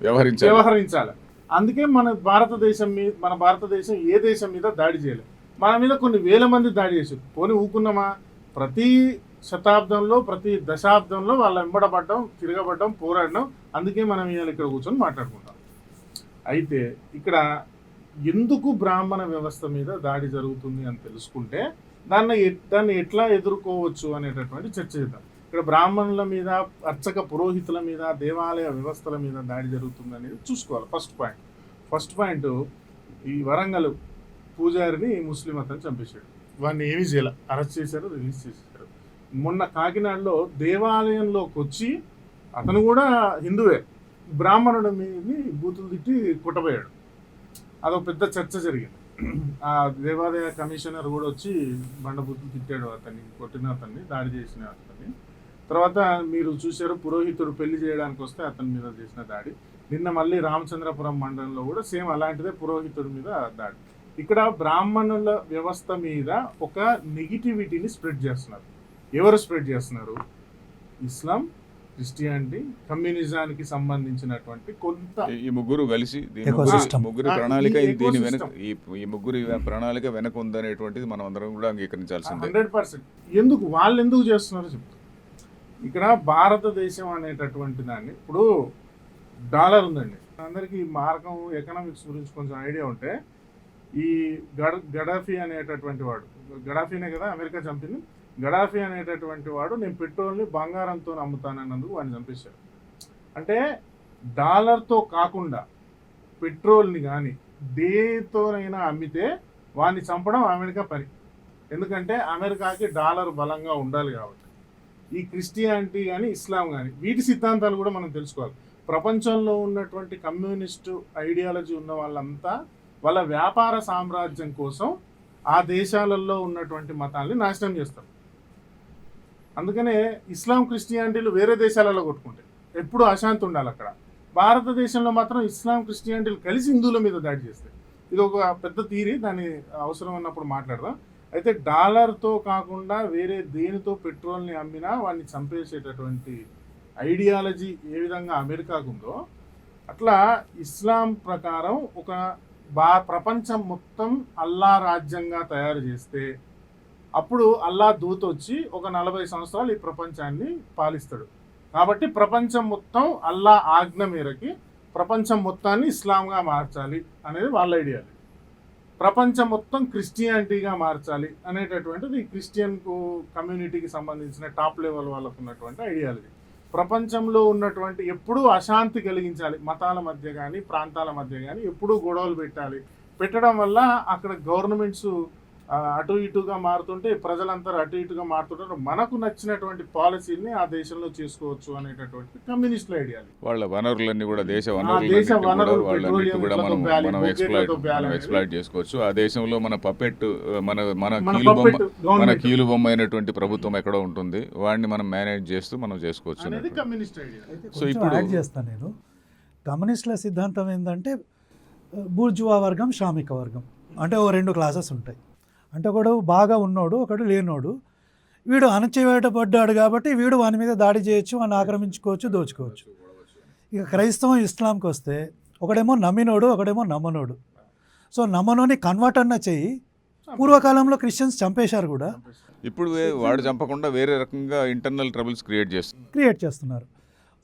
వ్యవహరించాలి. అందుకే మన భారతదేశం ఏ దేశం మీద దాడి చేయలేదు. మన మీద కొన్ని వేల మంది దాడి చేశారు. పోనీ ఊకున్నామా? ప్రతి శతాబ్దంలో, ప్రతి దశాబ్దంలో వాళ్ళ వెంబడబడ్డం, తిరగబడ్డం, పోరాడడం. అందుకే మనం ఇవాళ ఇక్కడ కూర్చొని మాట్లాడుకుంటాం. అయితే ఇక్కడ ఎందుకు బ్రాహ్మణ వ్యవస్థ మీద దాడి జరుగుతుంది అని తెలుసుకుంటే దాన్ని ఎట్లా ఎదుర్కోవచ్చు అనేటటువంటి చర్చ చేద్దాం. ఇక్కడ బ్రాహ్మణుల మీద, అర్చక పురోహితుల మీద, దేవాలయ వ్యవస్థల మీద దాడి జరుగుతుంది అనేది చూసుకోవాలి. ఫస్ట్ పాయింట్ ఈ వరంగల్ పూజారిని ముస్లిం అతను చంపేశాడు. వాడిని ఏమీ చేయాల, అరెస్ట్ చేశారు, రిలీజ్ చేశారు. మొన్న కాకినాడలో దేవాలయంలోకి వచ్చి అతను కూడా హిందువే, బ్రాహ్మణుడి మీద బూతులు తిట్టి కొట్టబోయాడు. అదొక పెద్ద చర్చ జరిగింది. ఆ దేవాలయ కమిషనర్ కూడా వచ్చి బండబూతులు తిట్టాడు అతన్ని, కొట్టిన అతన్ని, దాడి చేసిన అతన్ని. తర్వాత మీరు చూశారు, పురోహితుడు పెళ్లి చేయడానికి వస్తే అతని మీద చేసిన దాడి. నిన్న మళ్ళీ రామచంద్రపురం మండలంలో కూడా సేమ్ అలాంటిదే, పురోహితుడి మీద దాడి. ఇక్కడ బ్రాహ్మణుల వ్యవస్థ మీద ఒక నెగిటివిటీని స్ప్రెడ్ చేస్తున్నారు. ఎవరు స్ప్రెడ్ చేస్తున్నారు? ఇస్లాం, క్రిస్టియానిటీ, కమ్యూనిజానికి సంబంధించినటువంటి కొంత
ఈ ముగ్గురు కలిసి ముగ్గురు ప్రణాళిక ఈ ముగ్గురు ప్రణాళిక వెనక ఉందనేటువంటిది మనం అందరం కూడా అంగీకరించాల్సిందే.
100%. వాళ్ళు ఎందుకు చేస్తున్నారో చెప్తారు. ఇక్కడ భారతదేశం అనేటటువంటి దాన్ని, ఇప్పుడు డాలర్ ఉందండి, అందరికీ మార్గం ఎకనామిక్స్ గురించి కొంచెం ఐడియా ఉంటే, ఈ గడాఫీ అనేటటువంటి వాడు, గడాఫీనే కదా అమెరికా చంపింది, గడాఫీ అనేటటువంటి వాడు నేను పెట్రోల్ని బంగారంతో అమ్ముతానన్నందుకు వాడిని చంపేశాడు. అంటే డాలర్తో కాకుండా పెట్రోల్ని కానీ దేనితోనైనా అమ్మితే వాడిని చంపడం అమెరికా పని. ఎందుకంటే అమెరికాకి డాలర్ బలంగా ఉండాలి కాబట్టి. ఈ క్రిస్టియానిటీ కానీ, ఇస్లాం కానీ, వీటి సిద్ధాంతాలు కూడా మనం తెలుసుకోవాలి. ప్రపంచంలో ఉన్నటువంటి కమ్యూనిస్టు ఐడియాలజీ ఉన్న వాళ్ళంతా వాళ్ళ వ్యాపార సామ్రాజ్యం కోసం ఆ దేశాలలో ఉన్నటువంటి మతాల్ని నాశనం చేస్తారు. అందుకనే ఇస్లాం, క్రిస్టియానిటీలు వేరే దేశాలలో కొట్టుకుంటాయి, ఎప్పుడు అశాంతి ఉండాలి అక్కడ. భారతదేశంలో మాత్రం ఇస్లాం, క్రిస్టియానిటీలు కలిసి హిందువుల మీద దాడి చేస్తాయి. ఇది ఒక పెద్ద థియరీ, దాన్ని అవసరం ఉన్నప్పుడు మాట్లాడదాం. అయితే డాలర్తో కాకుండా వేరే దేనితో పెట్రోల్ని అమ్మినా వాడిని చంపేసేటటువంటి ఐడియాలజీ ఏ విధంగా అమెరికాకు ఉందో, అట్లా ఇస్లాం ప్రకారం ఒక ప్రపంచం మొత్తం అల్లా రాజ్యంగా తయారు చేస్తే అప్పుడు అల్లా దూత వచ్చి ఒక 40 సంవత్సరాలు ఈ ప్రపంచాన్ని పాలిస్తాడు. కాబట్టి ప్రపంచం మొత్తం అల్లా ఆజ్ఞ మేరకి ప్రపంచం మొత్తాన్ని ఇస్లాంగా మార్చాలి అనేది వాళ్ళ ఐడియాలజీ. ప్రపంచం మొత్తం క్రిస్టియానిటీగా మార్చాలి అనేటటువంటిది ఈ క్రిస్టియన్ కమ్యూనిటీకి సంబంధించిన టాప్ లెవెల్ వాళ్ళకు ఉన్నటువంటి ఐడియాలజీ. ప్రపంచంలో ఉన్నటువంటి ఎప్పుడూ అశాంతి కలిగించాలి, మతాల మధ్య కానీ ప్రాంతాల మధ్య కానీ ఎప్పుడూ గొడవలు పెట్టడం వల్ల అక్కడ గవర్నమెంట్స్ అటు ఇటుగా మారుతుంటే ప్రజలందరూ అటు ఇటుగా మారుతుంటారు, మనకు నచ్చినటువంటి పాలసీని ఆ దేశంలో చేసుకోవచ్చు అనేటటువంటి కమ్యూనిస్టుల ఐడియాలజీ.
వాళ్ళ వనరులన్నీ కూడా దేశ
వనరులు,
వాళ్ళన్నిటి కూడా
పెట్రోలియం,
మనం
బొగ్గులతో
ఎక్స్ప్లాయిట్ చేసుకోవచ్చు. ఆ దేశంలో మన పపెట్ మన
మన
కీలు బొమ్మ అయినటువంటి ప్రభుత్వం ఎక్కడో ఉంటుంది, వాడిని మనం మేనేజ్ చేస్తూ మనం చేసుకోవచ్చు
అనేది కమ్యూనిస్ట్ ఐడియా.
సో ఇప్పుడు యాడ్ చేస్తాను నేను. కమ్యూనిస్టుల సిద్ధాంతం ఏంటంటే బూర్జువా వర్గం, శ్రామిక వర్గం అంటే ఓ 2 క్లాసెస్ ఉంటాయి. అంటే ఒకడు బాగా ఉన్నోడు, ఒకడు లేనోడు. వీడు అణచివేయబడ్డాడు కాబట్టి వీడు వాని మీద దాడి చేయొచ్చు, వాడిని ఆక్రమించుకోవచ్చు, దోచుకోవచ్చు. ఇక క్రైస్తవం, ఇస్లాంకి వస్తే ఒకడేమో నమ్మినోడు, ఒకడేమో నమ్మనోడు. సో నమ్మనోని కన్వర్ట్ అన్న చెయ్యి. పూర్వకాలంలో క్రిస్టియన్స్ చంపేశారు కూడా.
ఇప్పుడు వాడు చంపకుండా వేరే రకంగా ఇంటర్నల్ ట్రబుల్స్ క్రియేట్ చేస్తున్నారు.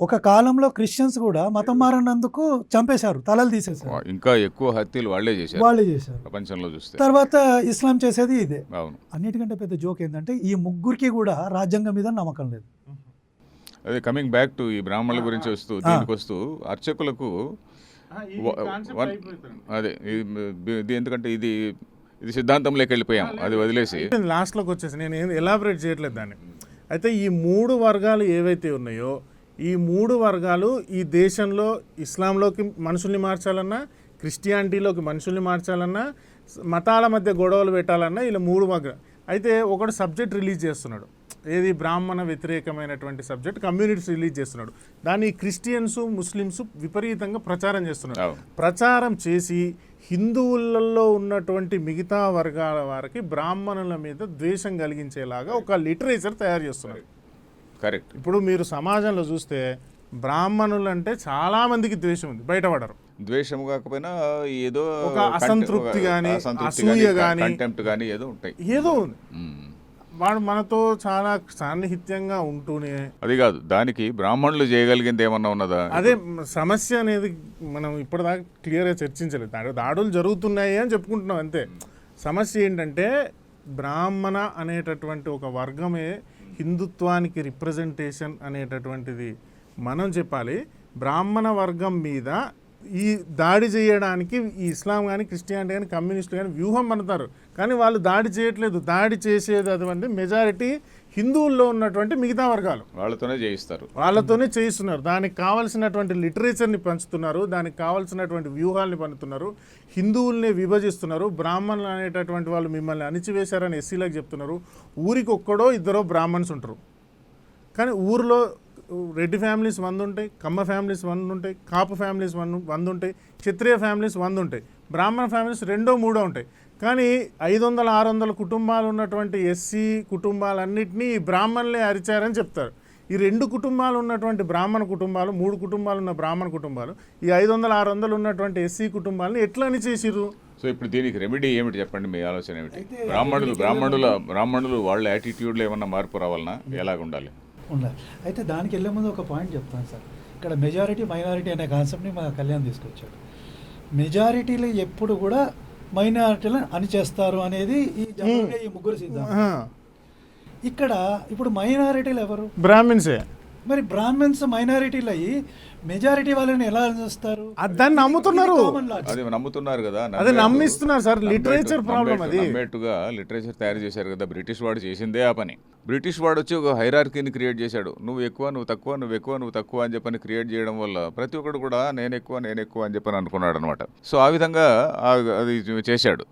ఒక కాలంలో క్రిస్టియన్స్ కూడా మతం మారినందుకు చంపేశారు, తలలు తీసేశారు.
ఇంకా ఎక్కువ హత్యలు వాళ్ళే చేశారు ప్రపంచంలో చూస్తే.
తర్వాత ఇస్లాం చేసేది ఇదే.
అవును.
అన్నిటికంటే పెద్ద జోక్ ఏంటంటే ఈ ముగ్గురికి కూడా రాజ్యాంగం మీద నమ్మకం లేదు.
అదే కమింగ్ బ్యాక్ టు ఈ బ్రాహ్మణుల గురించి వస్తూ దీనికి వస్తూ అర్చకులకు అదే ఎందుకంటే ఇది సిద్ధాంతంలోకి వెళ్ళిపోయాం, అది వదిలేసి
లాస్ట్లోకి వచ్చేసి నేను ఎలాబరేట్ చేయట్లేదు దాన్ని. అయితే ఈ 3 వర్గాలు ఏవైతే ఉన్నాయో ఈ 3 వర్గాలు ఈ దేశంలో ఇస్లాంలోకి మనుషుల్ని మార్చాలన్నా, క్రిస్టియానిటీలోకి మనుషుల్ని మార్చాలన్నా, మతాల మధ్య గొడవలు పెట్టాలన్నా ఇలా 3 వర్గాలు. అయితే ఒకడు సబ్జెక్ట్ రిలీజ్ చేస్తున్నాడు, ఏది బ్రాహ్మణ వ్యతిరేకమైనటువంటి సబ్జెక్ట్ కమ్యూనిటీస్ రిలీజ్ చేస్తున్నాడు. దాన్ని క్రిస్టియన్స్, ముస్లిమ్స్ విపరీతంగా ప్రచారం చేస్తున్నారు. ప్రచారం చేసి హిందువులలో ఉన్నటువంటి మిగతా వర్గాల వారికి బ్రాహ్మణుల మీద ద్వేషం కలిగించేలాగా ఒక లిటరేచర్ తయారు చేస్తున్నారు.
కరెక్ట్.
ఇప్పుడు మీరు సమాజంలో చూస్తే బ్రాహ్మణులు అంటే చాలా మందికి ద్వేషం ఉంది, బయటపడరు.
ద్వేషం కాకపోయినా ఏదో
ఒక అసంతృప్తి కానీ, అసూయ కానీ,
కంటెంప్ట్ కానీ ఏదో ఉంటాయి,
ఏదో ఉంది. వాడు మనతో చాలా సాన్నిహిత్యంగా ఉంటూనే
అది కాదు, దానికి బ్రాహ్మణులు చేయగలిగింది ఏమన్నా ఉన్నదా?
అదే సమస్య అనేది మనం ఇప్పటిదాకా క్లియర్గా చర్చించలేదు. దాడులు జరుగుతున్నాయి అని చెప్పుకుంటున్నాం అంతే. సమస్య ఏంటంటే బ్రాహ్మణ అనేటటువంటి ఒక వర్గమే హిందుత్వానికి రిప్రజెంటేషన్ అనేటటువంటిది మనం చెప్పాలి. బ్రాహ్మణ వర్గం మీద ఈ దాడి చేయడానికి ఈ ఇస్లాం కానీ, క్రిస్టియానిటీ కానీ, కమ్యూనిస్టులు కానీ వ్యూహం పడతారు, కానీ వాళ్ళు దాడి చేయట్లేదు. దాడి చేసేది అటువంటి మెజారిటీ హిందువుల్లో ఉన్నటువంటి మిగతా వర్గాలు వాళ్ళతోనే చేయిస్తున్నారు. దానికి కావాల్సినటువంటి లిటరేచర్ని పంచుతున్నారు, దానికి కావాల్సినటువంటి వ్యూహాల్ని పంచుతున్నారు, హిందువుల్ని విభజిస్తున్నారు. బ్రాహ్మణులు అనేటటువంటి వాళ్ళు మిమ్మల్ని అణిచివేశారని ఎస్సీలకు చెప్తున్నారు. ఊరికి ఒక్కడో ఇద్దరో బ్రాహ్మణ్స్ ఉంటారు, కానీ ఊరిలో రెడ్డి ఫ్యామిలీస్ 100 ఉంటాయి, కమ్మ ఫ్యామిలీస్ 100 ఉంటాయి, కాపు ఫ్యామిలీస్ 100 ఉంటాయి, క్షత్రియ ఫ్యామిలీస్ 100 ఉంటాయి, బ్రాహ్మణ ఫ్యామిలీస్ 2-3 ఉంటాయి. కానీ 500-600 కుటుంబాలు ఉన్నటువంటి ఎస్సీ కుటుంబాలన్నింటినీ బ్రాహ్మణులే అరిచారని చెప్తారు. ఈ 2 కుటుంబాలు ఉన్నటువంటి బ్రాహ్మణ కుటుంబాలు, 3 కుటుంబాలు ఉన్న బ్రాహ్మణ కుటుంబాలు ఈ 500-600 ఉన్నటువంటి ఎస్సీ కుటుంబాలను ఎట్లా అని చేసిర్రు?
సో ఇప్పుడు దీనికి రెమెడీ ఏమిటి చెప్పండి, మీ ఆలోచన ఏమిటి? బ్రాహ్మణులు వాళ్ళ యాటిట్యూడ్లో ఏమన్నా మార్పు రావాలన్నా ఎలాగ ఉండాలి?
అయితే దానికి వెళ్ళే ముందు ఒక పాయింట్ చెప్తాను సార్. ఇక్కడ మెజారిటీ మైనారిటీ అనే కాన్సెప్ట్ని మన కళ్యాణ్ తీసుకొచ్చాడు. మెజారిటీలు ఎప్పుడు కూడా మైనారిటీలను అణిచేస్తారు అనేది ఈ ముగ్గురు సిద్ధాంతం. ఇక్కడ ఇప్పుడు మైనారిటీలు ఎవరు?
బ్రాహ్మిన్సే.
మరి బ్రాహ్మణ్స్ మైనారిటీలు అయ్యి మెజారిటీ వాళ్ళని ఎలా చేస్తారు?
దాన్ని నమ్ముతున్నారు,
అది నమ్ముతున్నారు కదా,
అదే నమ్మిస్తున్నారు సార్. లిటరేచర్ ప్రాబ్లం, అది
నమ్మేట్టుగా లిటరేచర్ తయారు చేశారు కదా. బ్రిటిష్ వాడు చేసిందే ఆ పని. బ్రిటిష్ వాడు వచ్చి ఒక హైరార్కీని క్రియేట్ చేశాడు. నువ్వు ఎక్కువ, నువ్వు తక్కువ, నువ్వు ఎక్కువ, నువ్వు తక్కువ అని చెప్పని క్రియేట్ చేయడం వల్ల ప్రతి ఒక్కడు కూడా నేను ఎక్కువ అని చెప్పని అనుకున్నాడు అనమాట. సో ఆ విధంగా అది చేశాడు.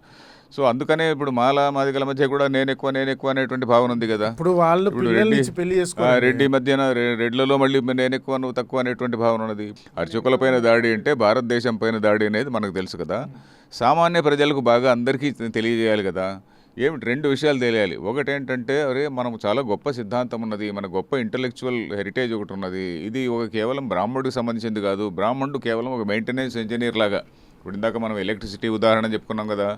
సో అందుకనే ఇప్పుడు మాదిగల మధ్య కూడా నేను ఎక్కువ అనేటువంటి భావన ఉంది కదా.
ఇప్పుడు వాళ్ళు
రెడ్డి మధ్యన రెడ్లలో మళ్ళీ నేను ఎక్కువ, నువ్వు తక్కువ అనేటువంటి భావన ఉన్నది. అర్చకుల పైన దాడి అంటే భారతదేశం పైన దాడి అనేది మనకు తెలుసు కదా. సామాన్య ప్రజలకు బాగా అందరికీ తెలియజేయాలి కదా. ఏమిటి 2 విషయాలు తెలియాలి. ఒకటి ఏంటంటే, అరే మనం చాలా గొప్ప సిద్ధాంతం ఉన్నది, మన గొప్ప ఇంటలెక్చువల్ హెరిటేజ్ ఒకటి ఉన్నది. ఇది కేవలం బ్రాహ్మణుడికి సంబంధించింది కాదు. బ్రాహ్మణుడు కేవలం ఒక మెయింటెనెన్స్ ఇంజనీర్ లాగా, ఇప్పుడు ఇందాక మనం ఎలక్ట్రిసిటీ ఉదాహరణ చెప్పుకున్నాం కదా,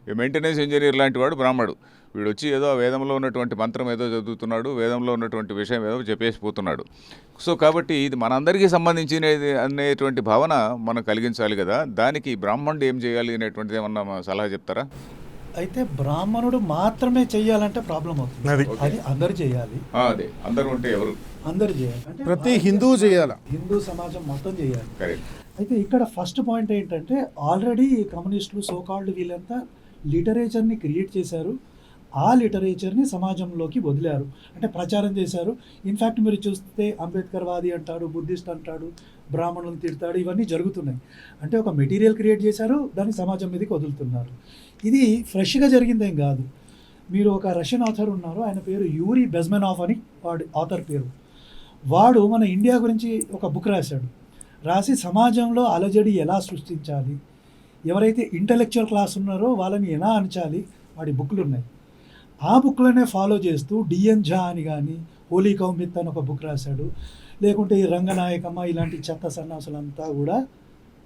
ఈ మెయింటెనెన్స్ ఇంజనీర్ లాంటి వాడు బ్రాహ్మడు. వీడు వచ్చి ఏదో వేదంలో ఉన్నటువంటి మంత్రం ఏదో చదువుతున్నాడు, వేదంలో ఉన్నటువంటి విషయం ఏదో చెప్పేసిపోతున్నాడు. సో కాబట్టి ఇది మనందరికీ సంబంధించినది అనేటువంటి భావన మనం కలిగించాలి కదా. దానికి బ్రాహ్మణుడు ఏం చేయాలి అనేటువంటిది ఏమన్నా సలహా చెప్తారా?
అయితే బ్రాహ్మణుడు మాత్రమే చెయ్యాలంటే ప్రాబ్లం అవుతుంది. అది అందరు చేయాలి.
అదే అందరూ ఉంటే ఎవరు?
అందరు చేయాలి అంటే
ప్రతి హిందువు చేయాలి,
హిందూ సమాజం మొత్తం చేయాలి.
కరెక్ట్.
అయితే ఇక్కడ ఫస్ట్ పాయింట్ ఏంటంటే ఆల్రెడీ కమ్యూనిస్టులు సోకాల్డ్ వీళ్ళంతా లిటరేచర్ని క్రియేట్ చేశారు. ఆ లిటరేచర్ని సమాజంలోకి వదిలారు, అంటే ప్రచారం చేశారు. ఇన్ఫ్యాక్ట్ మీరు చూస్తే అంబేద్కర్ వాది అంటాడు, బుద్ధిస్ట్ అంటాడు, బ్రాహ్మణులను తిడతాడు, ఇవన్నీ జరుగుతున్నాయి. అంటే ఒక మెటీరియల్ క్రియేట్ చేశారు, దాన్ని సమాజం మీదకి వదులుతున్నారు. ఇది ఫ్రెష్గా జరిగిందేం కాదు. మీరు ఒక రష్యన్ ఆథర్ ఉన్నారు, ఆయన పేరు యూరీ బెజ్మెనాఫ్ అని వాడి ఆథర్ పేరు. వాడు మన ఇండియా గురించి ఒక బుక్ రాశాడు. రాసి సమాజంలో అలజడి ఎలా సృష్టించాలి, ఎవరైతే ఇంటలెక్చువల్ క్లాస్ ఉన్నారో వాళ్ళని ఎలా అణచాలి, వాడి బుక్లు ఉన్నాయి. ఆ బుక్లోనే ఫాలో చేస్తూ డిఎన్ ఝా అని కానీ హోలీ కౌమిత్ అని ఒక బుక్ రాశాడు. లేకుంటే ఈ రంగనాయకమ్మ ఇలాంటి చెత్త సన్నాసులంతా కూడా,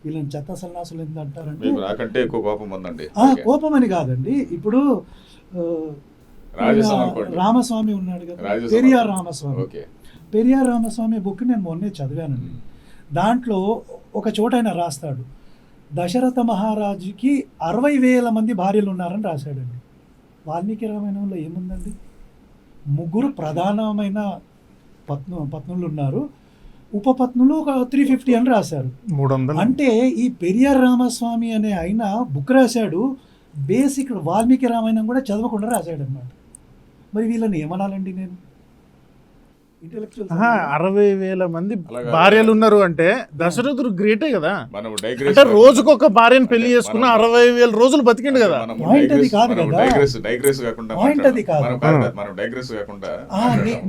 వీళ్ళని చెత్త సన్నాసులు ఏంటంటారంటే
నాకంటే ఎక్కువ కోపం ఉందండి.
కోపం అని కాదండి. ఇప్పుడు రామస్వామి ఉన్నాడు కదా, పెరియార్ రామస్వామి. పెరియార్ రామస్వామి బుక్ నేను మొన్నే చదివానండి. దాంట్లో ఒక చోట ఆయన రాస్తాడు, దశరథ మహారాజుకి 60,000 మంది భార్యలు ఉన్నారని రాశాడండి. వాల్మీకి రామాయణంలో ఏముందండి? 3 ప్రధానమైన పత్నులు ఉన్నారు, ఉపపత్నులు ఒక 350 అని రాశారు.
300.
అంటే ఈ పెరియార్ రామస్వామి అనే ఆయన బుక్ రాశాడు, బేసిక్ వాల్మీకి రామాయణం కూడా చదవకుండా రాశాడు అన్నమాట. మరి వీళ్ళని ఏమనాలండి నేను?
60,000 మంది భార్యలు ఉన్నారు అంటే దశరథుడు గ్రేటే కదా.
అంటే
రోజుకొక భార్యని పెళ్లి చేసుకున్న 60,000 రోజులు బతికిండు కదా.
పాయింట్ అది కాదు కదా, పాయింట్ అది కాదు.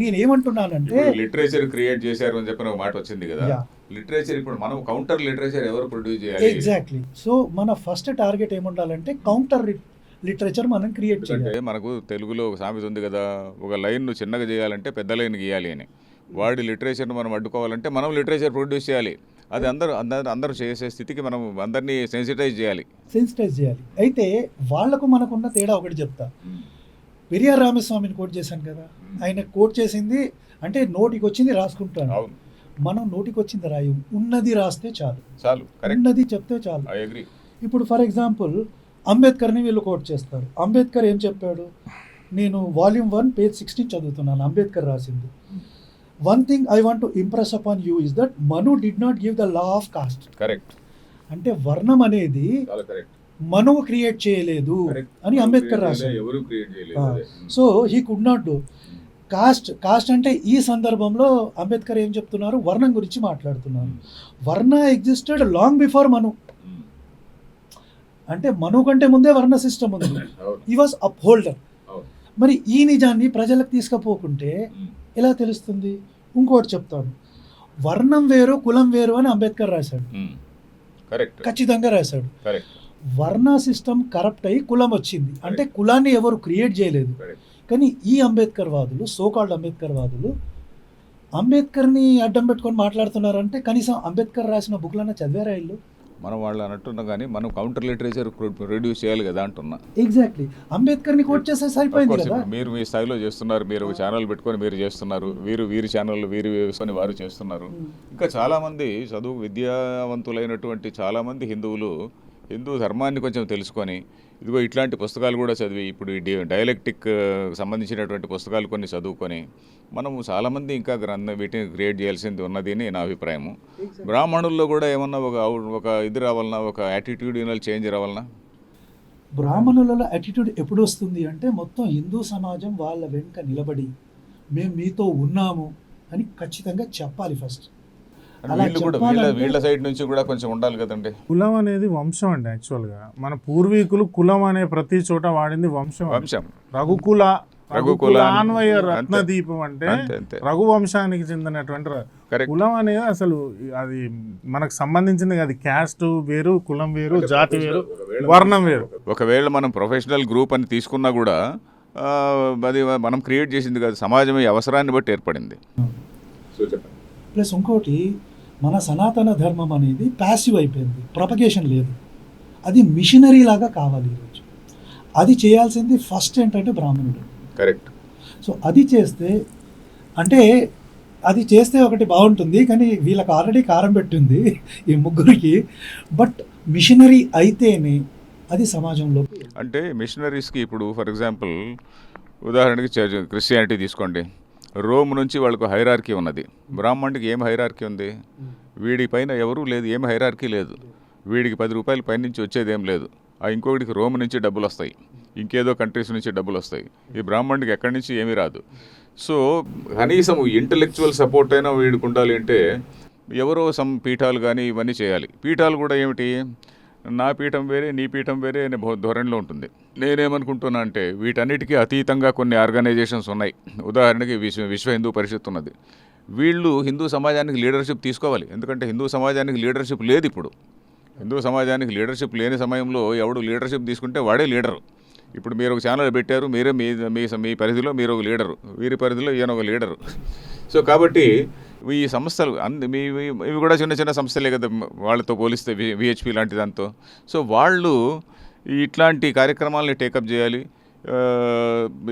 నేనేమంటున్నానంటే
లిటరేచర్ క్రియేట్ చేశారు అని చెప్పిన ఒక మాట వచ్చింది కదా. లిటరేచర్ ఇప్పుడు మనం కౌంటర్ లిటరేచర్ ఎవరు ప్రొడ్యూస్ చేయాలి?
ఎగ్జాక్ట్లీ. సో మన ఫస్ట్ టార్గెట్ ఏముండాలంటే కౌంటర్ లిటరేచర్ మనం క్రియేట్ చేయాలి.
మనకు తెలుగులో ఒక సామెత ఉంది కదా, ఒక లైన్ను చిన్నగా చేయాలంటే పెద్ద లైన్ గీయాలి అని. వాడి లిటరేచర్ను మనం అడ్డుకోవాలంటే మనం లిటరేచర్ ప్రొడ్యూస్ చేయాలి. అది అందరూ చేసే స్థితికి మనం అందరినీ సెన్సిటైజ్ చేయాలి.
అయితే వాళ్లకు మనకున్న తేడా ఒకటి చెప్తా. పెరియార్ రామస్వామిని కోట్ చేశాను కదా, ఆయన కోట్ చేసింది అంటే నోటికి వచ్చింది రాసుకుంటాను. మనం నోటికి వచ్చింది రాయం, ఉన్నది రాస్తే చాలు, ఉన్నది చెప్తే చాలు. ఇప్పుడు ఫర్ ఎగ్జాంపుల్ అంబేద్కర్ని వీళ్ళు కోట్ చేస్తారు. అంబేద్కర్ ఏం చెప్పాడు? నేను వాల్యూమ్ 1 పేజ్ 16 చదువుతున్నాను. అంబేద్కర్ రాసింది, one thing I want to impress upon you is that Manu did not give the law of cost.
Correct.
అంటే వర్ణం అనేది మనువు క్రియేట్ చేయలేదు అని అంబేద్కర్ రాశాడు. So he could not do cost అంటే ఈ సందర్భంలో అంబేద్కర్ ఏం చెప్తున్నారు? వర్ణం గురించి మాట్లాడుతున్నారు. వర్ణ ఎగ్జిస్టెడ్ లాంగ్ బిఫోర్ మను. అంటే మను కంటే ముందే వర్ణ సిస్టమ్ ఉంది. He was up holder. మరి ఈ నిజాన్ని ప్రజలకు తీసుకుపోకుంటే ఎలా తెలుస్తుంది? ఇంకోటి చెప్తాను, వర్ణం వేరు కులం వేరు అని అంబేద్కర్ రాశాడు. ఖచ్చితంగా రాశాడు. వర్ణ సిస్టమ్ కరప్ట్ అయ్యి కులం వచ్చింది. అంటే కులాన్ని ఎవరు క్రియేట్ చేయలేదు. కానీ ఈ అంబేద్కర్ వాదులు, సోకాల్డ్ అంబేద్కర్ వాదులు అంబేద్కర్ని అడ్డం పెట్టుకొని మాట్లాడుతున్నారంటే కనీసం అంబేద్కర్ రాసిన బుక్లన్నా చదివారా ఇల్లు?
మనం వాళ్ళు అన్నట్టున్నా కానీ మనం కౌంటర్ లిటరేచర్ ప్రొడ్యూస్ చేయాలి కదా అంటున్నా.
ఎగ్జాక్ట్లీ. అంబేద్కర్ని కోట్ చేస్తే సరిపోయింది కదా.
మీరు మీ స్థాయిలో చేస్తున్నారు, మీరు ఛానల్ పెట్టుకొని మీరు చేస్తున్నారు, వీరి ఛానల్ వీరు వేసుకొని వారు చేస్తున్నారు. ఇంకా చాలామంది విద్యావంతులైనటువంటి చాలామంది హిందువులు హిందూ ధర్మాన్ని కొంచెం తెలుసుకొని ఇదిగో ఇట్లాంటి పుస్తకాలు కూడా చదివి, ఇప్పుడు ఈ డైలెక్టిక్ సంబంధించినటువంటి పుస్తకాలు కొన్ని చదువుకొని మనము చాలామంది ఇంకా వీటిని క్రియేట్ చేయాల్సింది ఉన్నది అని నా అభిప్రాయము. బ్రాహ్మణుల్లో కూడా ఏమన్నా ఒక ఇది రావాలన్నా, ఒక యాటిట్యూడినల్ చేంజ్ రావాలన్నా?
బ్రాహ్మణులలో యాటిట్యూడ్ ఎప్పుడు వస్తుంది అంటే మొత్తం హిందూ సమాజం వాళ్ళ వెనుక నిలబడి మేము మీతో ఉన్నాము అని ఖచ్చితంగా చెప్పాలి ఫస్ట్.
వీళ్ళ సైడ్ నుంచి కూడా కొంచెం ఉండాలి కదండి.
కులం అనేది వంశం అండి. యాక్చువల్గా మన పూర్వీకులు కులం అనే ప్రతి చోట వాడింది వంశం. రఘుకులాన్వయ రత్నదీపం అంటే రఘువంశానికి చెందినటువంటి కులం అనేది అసలు అది మనకు సంబంధించింది. అది క్యాస్ట్ వేరు, కులం వేరు, జాతి వేరు, వర్ణం వేరు.
ఒకవేళ మనం ప్రొఫెషనల్ గ్రూప్ అని తీసుకున్నా కూడా అది మనం క్రియేట్ చేసింది కాదు, సమాజం ఈ అవసరాన్ని బట్టి ఏర్పడింది.
ప్లస్ ఇంకోటి, మన సనాతన ధర్మం అనేది ప్యాసివ్ అయిపోయింది, ప్రొపగేషన్ లేదు. అది మిషనరీ లాగా కావాలి ఈరోజు. అది చేయాల్సింది ఫస్ట్ ఏంటంటే బ్రాహ్మణుడు.
కరెక్ట్.
సో అది చేస్తే అంటే అది చేస్తే ఒకటి బాగుంటుంది, కానీ వీళ్ళకి ఆల్రెడీ కారం పెట్టింది ఈ ముగ్గురికి. బట్ మిషనరీ అయితేనే అది సమాజంలో.
అంటే మిషనరీస్కి ఇప్పుడు ఫర్ ఎగ్జాంపుల్ ఉదాహరణకి క్రిస్టియానిటీ తీసుకోండి. రోమ్ నుంచి వాళ్ళకు హైరార్కీ ఉన్నది. బ్రాహ్మణుడికి ఏం హైరార్కీ ఉంది? వీడి పైన ఎవరూ లేదు, ఏం హైరార్కీ లేదు. వీడికి 10 రూపాయలు పైనుంచి వచ్చేదేం లేదు. ఆ ఇంకొకటికి రోమ్ నుంచి డబ్బులు వస్తాయి, ఇంకేదో కంట్రీస్ నుంచి డబ్బులు వస్తాయి. ఈ బ్రాహ్మణుడికి ఎక్కడి నుంచి ఏమీ రాదు. సో కనీసం ఇంటలెక్చువల్ సపోర్ట్ అయినా వీడికి ఉండాలి అంటే ఎవరో పీఠాలు కానీ ఇవన్నీ చేయాలి. పీఠాలు కూడా ఏమిటి, నా పీఠం వేరే నీ పీఠం వేరే అనే ధోరణిలో ఉంటుంది. నేనేమనుకుంటున్నా అంటే వీటన్నిటికీ అతీతంగా కొన్ని ఆర్గనైజేషన్స్ ఉన్నాయి. ఉదాహరణకి విశ్వ హిందూ పరిషత్ ఉన్నది. వీళ్ళు హిందూ సమాజానికి లీడర్షిప్ తీసుకోవాలి. ఎందుకంటే హిందూ సమాజానికి లీడర్షిప్ లేదు ఇప్పుడు. హిందూ సమాజానికి లీడర్షిప్ లేని సమయంలో ఎవడు లీడర్షిప్ తీసుకుంటే వాడే లీడరు. ఇప్పుడు మీరు ఒక ఛానల్ పెట్టారు, మీరే మీ పరిధిలో మీరు ఒక లీడరు, వీరి పరిధిలో ఈయన ఒక లీడరు. సో కాబట్టి ఈ సంస్థలు ఇవి కూడా చిన్న చిన్న సంస్థలే కదా వాళ్ళతో పోలిస్తే, విహెచ్పి లాంటి దాంతో. సో వాళ్ళు ఇట్లాంటి కార్యక్రమాలని టేకప్ చేయాలి.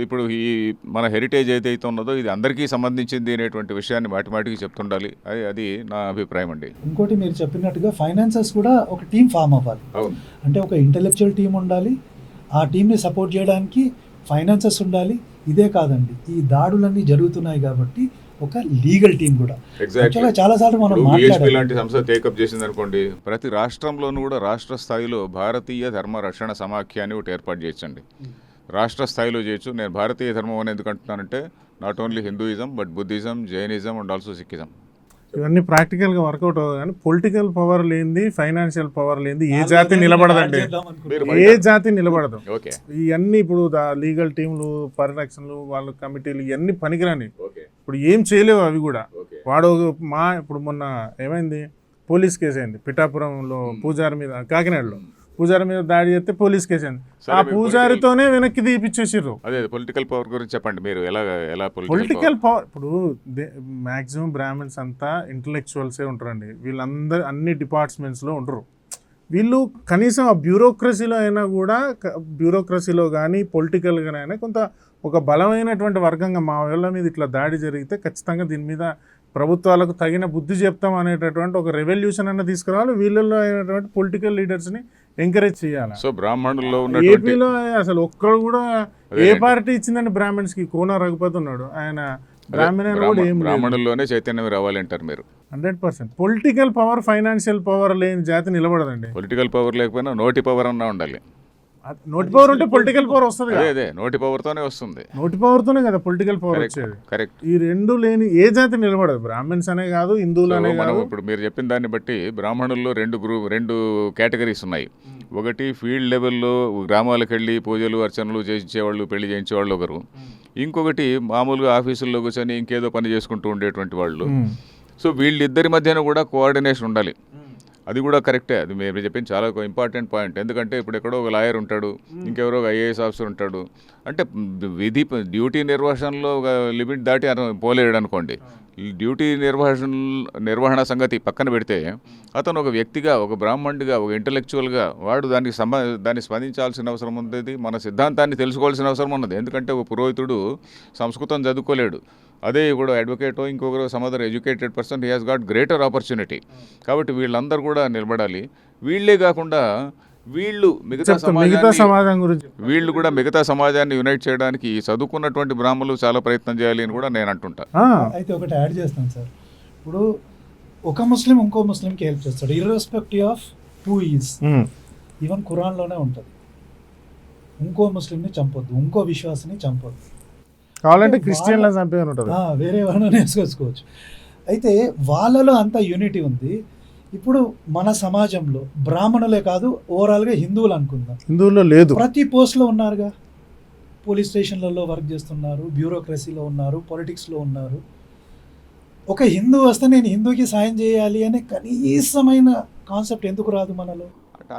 ఇప్పుడు ఈ మన హెరిటేజ్ ఏదైతే ఉన్నదో ఇది అందరికీ సంబంధించింది అనేటువంటి విషయాన్ని మాటిమాటికి చెప్తుండాలి. అది నా అభిప్రాయం అండి.
ఇంకోటి మీరు చెప్పినట్టుగా ఫైనాన్సర్స్ కూడా ఒక టీం ఫామ్ అవ్వాలి. అంటే ఒక ఇంటెలెక్చువల్ టీం ఉండాలి, ఆ టీంని సపోర్ట్ చేయడానికి ఫైనాన్సర్స్ ఉండాలి. ఇదే కాదండి, ఈ దాడులన్నీ జరుగుతున్నాయి కాబట్టి ఒక లీగల్ టీం కూడా. చాలాసార్లు మనం
మాట్లాడాలి. ఇలాంటి సంస్థ టేకప్ చేసింది అనుకోండి, ప్రతి రాష్ట్రంలోనూ కూడా రాష్ట్ర స్థాయిలో భారతీయ ధర్మ రక్షణ సమాఖ్య అని ఒకటి ఏర్పాటు చేయొచ్చండి. రాష్ట్ర స్థాయిలో చేయొచ్చు. నేను భారతీయ ధర్మం అని ఎందుకు అంటున్నానంటే not only Hinduism but Buddhism, Jainism and also Sikhism.
ఇవన్నీ ప్రాక్టికల్గా వర్కౌట్ అవుతుంది. కానీ పొలిటికల్ పవర్ లేనిది, ఫైనాన్షియల్ పవర్ లేనిది ఏ జాతి నిలబడదండి. ఏ జాతి నిలబడదు. ఇవన్నీ ఇప్పుడు లీగల్ టీంలు, పరిరక్షణలు, వాళ్ళ కమిటీలు ఇవన్నీ పనికిరాని. ఇప్పుడు ఏం చేయలేవు అవి కూడా. వాడు ఇప్పుడు మొన్న ఏమైంది, పోలీస్ కేసు అయింది పిఠాపురంలో, పూజారి మీద, కాకినాడలో పూజారి మీద దాడి చేస్తే పోలీస్ కేసు అయింది. ఆ పూజారితోనే వెనక్కి తీపిచ్చేసారు.
అదే పొలిటికల్ పవర్ గురించి చెప్పండి మీరు. ఎలా
పొలిటికల్ పవర్ ఇప్పుడు మ్యాక్సిమం బ్రాహ్మణ్స్ అంతా ఇంటలెక్చువల్సే ఉంటారండి. వీళ్ళందరూ అన్ని డిపార్ట్మెంట్స్లో ఉండరు. వీళ్ళు కనీసం ఆ బ్యూరోక్రసీలో అయినా కూడా, బ్యూరోక్రసీలో కానీ పొలిటికల్గా అయినా కొంత ఒక బలమైనటువంటి వర్గంగా మా వాళ్ళ మీద ఇట్లా దాడి జరిగితే ఖచ్చితంగా దీని మీద ప్రభుత్వాలకు తగిన బుద్ధి చెప్తాం అనేటటువంటి ఒక రెవల్యూషన్ అన్న తీసుకురావాలి. వీళ్ళల్లో అయినటువంటి పొలిటికల్ లీడర్స్ని ఎంకరేజ్ చేయాలి.
సో బ్రాహ్మణుల్లో
ఏపీలో అసలు ఒక్కడు కూడా ఏ పార్టీ ఇచ్చిందని బ్రాహ్మణ్స్కి? కోన రఘుపతి ఉన్నాడు, ఆయన
బ్రాహ్మణుల్లోనే చైతన్యం రావాలంటారు మీరు?
100%. పొలిటికల్ పవర్, ఫైనాన్షియల్ పవర్ లేని జాతి నిలబడదండి.
పొలిటికల్ పవర్ లేకపోయినా నోటి పవర్ అన్నా ఉండాలి.
నోటి పవర్ ఉంటే పొలిటికల్ పవర్ వస్తుంది.
అదే నోటి పవర్ తోనే వస్తుంది.
నోటి పవర్ తోనే కదా పొలిటికల్ పవర్ వచ్చేది.
కరెక్ట్.
ఈ రెండు లేని ఏ జాతి నిలబడదు. బ్రాహ్మణ్స్ అనే కాదు, హిందువులు అనే కాదు.
ఇప్పుడు మీరు చెప్పిన దాన్ని బట్టి బ్రాహ్మణుల్లో రెండు కేటగిరీస్ ఉన్నాయి. ఒకటి ఫీల్డ్ లెవెల్లో గ్రామాలకు వెళ్ళి పూజలు అర్చనలు చేయించేవాళ్ళు, పెళ్లి చేయించేవాళ్ళు ఒకరు. ఇంకొకటి మామూలుగా ఆఫీసుల్లో కూర్చొని ఇంకేదో పని చేసుకుంటూ ఉండేటువంటి వాళ్ళు. సో వీళ్ళిద్దరి మధ్యన కూడా కోఆర్డినేషన్ ఉండాలి. అది కూడా కరెక్టే. అది మీరు చెప్పింది చాలా ఇంపార్టెంట్ పాయింట్. ఎందుకంటే ఇప్పుడు ఎక్కడో ఒక లాయర్ ఉంటాడు, ఇంకెవరో ఒక ఐఏఎస్ ఆఫీసర్ ఉంటాడు. అంటే డ్యూటీ నిర్వహణలో ఒక లిమిట్ దాటి పోలేడు అనుకోండి. డ్యూటీ నిర్వహణ సంగతి పక్కన పెడితే అతను ఒక వ్యక్తిగా, ఒక బ్రాహ్మణుడిగా, ఒక ఇంటలెక్చువల్గా వాడు దాన్ని స్పందించాల్సిన అవసరం ఉంది. మన సిద్ధాంతాన్ని తెలుసుకోవాల్సిన అవసరం ఉన్నది. ఎందుకంటే ఒక పురోహితుడు సంస్కృతం చదువుకోలేడు. అదే ఇప్పుడు అడ్వకేటో ఇంకొకరు some other educated person, he has got greater opportunity. కాబట్టి వీళ్ళందరూ కూడా నిలబడాలి. వీళ్ళే కాకుండా వీళ్ళు మిగతా సమాజం గురించి వీళ్ళు కూడా మిగతా సమాజాన్ని యునైట్ చేయడానికి చదువుకున్నటువంటి బ్రాహ్మణులు చాలా ప్రయత్నం చేయాలి అని కూడా నేను అంటుంటా.
అయితే ఒకటి యాడ్ చేస్తాను సార్. ఇప్పుడు ఒక ముస్లిం ఇంకో ముస్లింకి హెల్ప్ చేస్తాడు, irrespective of who is. Even ఖురాన్లోనే ఉంటుంది, ఇంకో ముస్లింని చంపొద్దు, ఇంకో విశ్వాసాన్ని చంపొద్దు.
కావాలంటే క్రిస్టియన్లను చంపేయని ఉంటుంది,
వేరే వాళ్ళని వేసుకోవచ్చు. అయితే వాళ్ళలో అంత యూనిటీ ఉంది. ఇప్పుడు మన సమాజంలో బ్రాహ్మణులే కాదు, ఓవరాల్గా హిందువులు అనుకుందాం,
హిందువుల్లో లేదు.
ప్రతి పోస్ట్లో ఉన్నారుగా. పోలీస్ స్టేషన్లలో వర్క్ చేస్తున్నారు, బ్యూరోక్రసీలో ఉన్నారు, పొలిటిక్స్లో ఉన్నారు. ఒక హిందూ వస్తే నేను హిందూకి సాయం చేయాలి అనే కనీసమైన కాన్సెప్ట్ ఎందుకు రాదు మనలో?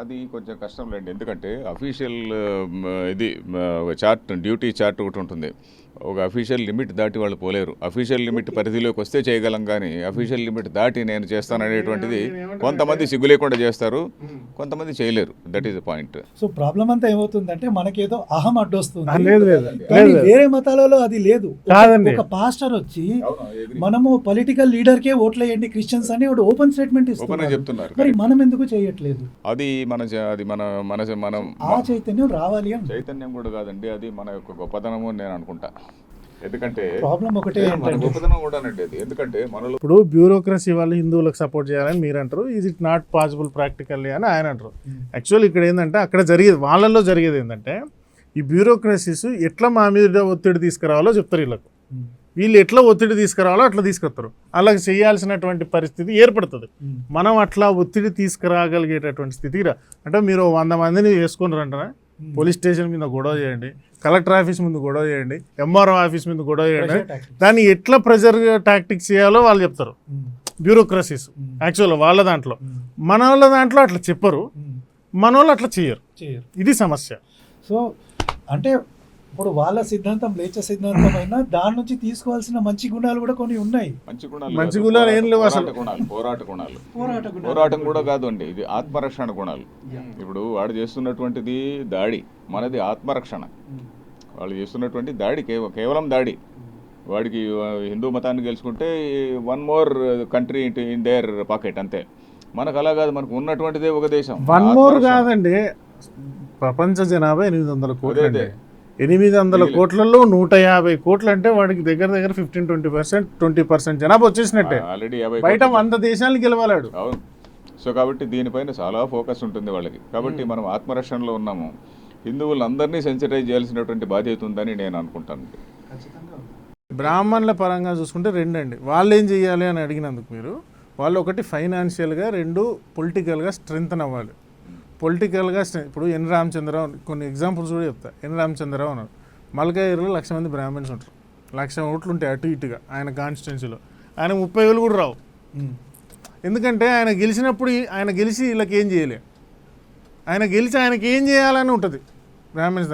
అది కొంచెం కష్టం లేండి. ఎందుకంటే అఫీషియల్ ఇది చార్ట్, డ్యూటీ చార్ట్ ఒకటి ఉంటుంది. ఒక అఫీషియల్ లిమిట్ దాటి వాళ్ళు పోలేరు. అఫీషియల్ లిమిట్ పరిధిలోకి వస్తే చేయగలం, కానీ అఫీషియల్ లిమిట్ దాటి నేను చేస్తాననేటువంటిది కొంతమంది సిగ్గు లేకుండా చేస్తారు, కొంతమంది చేయలేరు. That is the point.
So problem అంతా ఏమవుతుందంటే మనకేదో అహం అడ్డొస్తుంది,
లేదు లేదు
కానీ వేరే మతాలలో అది లేదు.
కాదండి.
ఒక పాస్టర్ వచ్చి మనము పొలిటికల్ లీడర్ కే ఓట్లు వేయండి క్రిస్టియన్స్ అని ఒక ఓపెన్ స్టేట్మెంట్
ఓపెన్
ఇస్తున్నారు.
చెప్తున్నారు.
మరి మనం ఎందుకు చేయట్లేదు?
అది మనం
ఆ చైతన్యం రావాలి అని.
చైతన్యం కూడా కాదండి, అది మన యొక్క గొప్పతనము అని నేను అనుకుంటా. ఎందుకంటే
ప్రాబ్లం ఒకటే
మన
ఏంటంటే
గొప్పతనం కూడా అనండి అది. ఎందుకంటే మనలో
ఇప్పుడు బ్యూరోక్రసీ వాళ్ళు హిందువులకు సపోర్ట్ చేయాలని మీరు అంటారు, is it not possible practically అని ఆయన అంటారు. యాక్చువల్ ఇక్కడ ఏంటంటే అక్కడ వాళ్ళల్లో జరిగేది ఏంటంటే ఈ బ్యూరోక్రసీస్ ఎట్లా మా మీద ఒత్తిడి తీసుకురావాలో చెప్తారు వీళ్ళకు. వీళ్ళు ఎట్లా ఒత్తిడి తీసుకురావాలో అట్లా తీసుకొస్తారు, అలా చేయాల్సినటువంటి పరిస్థితి ఏర్పడుతుంది. మనం అట్లా ఒత్తిడి తీసుకురాగలిగేటటువంటి స్థితికి అంటే మీరు 100 మందిని వేసుకున్నారంటే పోలీస్ స్టేషన్ మీద గొడవ చేయండి, కలెక్టర్ ఆఫీస్ ముందు గొడవ చేయండి, ఎంఆర్ఓ ఆఫీస్ ముందు గొడవ చేయండి, దాన్ని ఎట్లా ప్రెజర్ టాక్టిక్స్ చేయాలో వాళ్ళు చెప్తారు బ్యూరోక్రసీస్. యాక్చువల్గా వాళ్ళ దాంట్లో, మన వాళ్ళ దాంట్లో అట్లా చెప్పరు, మన వాళ్ళు అట్లా చేయరు. ఇది సమస్య.
సో అంటే ఇప్పుడు వాళ్ళ సిద్ధాంతం లేచ సిద్ధాంతం అయినా దాని నుంచి తీసుకోవాల్సిన మంచి గుణాలు కూడా కొన్ని ఉన్నాయి.
మంచి గుణాలు ఏం లేవు అసలు.
పోరాటం కూడా కాదు అండి, ఇది ఆత్మరక్షణ గుణాలు. ఇప్పుడు వాడు చేస్తున్నటువంటిది దాడి, మనది ఆత్మరక్షణ. వాళ్ళు చేస్తున్నటువంటి దాడి కేవలం దాడి. వాడికి హిందూ మతాన్ని గెలుచుకుంటే 1 more country in there pocket అంతే. మనకు అలా కాదు, మనకు ఉన్నటువంటిదే ఒక దేశం.
1 more కాదండి, ప్రపంచ జనాభా 800 కోట్లు. 800 కోట్లలో 150 కోట్లు అంటే వాడికి దగ్గర 15-20% జనాభా వచ్చేసినట్టే.
ఆల్రెడీ
బయట 100 దేశాలను గెలవాలాడు.
అవును. సో కాబట్టి దీనిపైన చాలా ఫోకస్ ఉంటుంది వాళ్ళకి. కాబట్టి మనం ఆత్మరక్షణలో ఉన్నాము. హిందువులందరినీ సెన్సిటైజ్ చేయాల్సినటువంటి బాధ్యత ఉందని నేను అనుకుంటాను.
బ్రాహ్మణుల పరంగా చూసుకుంటే 2 అండి. వాళ్ళు ఏం చేయాలి అని అడిగినందుకు మీరు, వాళ్ళు ఒకటి ఫైనాన్షియల్గా, 2 పొలిటికల్గా స్ట్రెంగ్తన్ అవ్వాలి. పొలిటికల్గా ఇప్పుడు ఎన్ రామచంద్రరావు, కొన్ని ఎగ్జాంపుల్స్ కూడా చెప్తా. ఎన్ రామచంద్రరావు ఉన్నారు, మల్కాయిలో 1,00,000 మంది బ్రాహ్మణ్స్ ఉంటారు, 1,00,000 ఓట్లు ఉంటాయి అటు ఇటుగా ఆయన కాన్స్టిట్యున్సీలో. ఆయన 30,000 కూడా రావు. ఎందుకంటే ఆయన గెలిచినప్పుడు ఆయన గెలిచి వీళ్ళకి ఏం చేయలే, ఆయన గెలిచి ఆయనకి ఏం చేయాలని ఉంటుంది బ్రాహ్మణ్స్.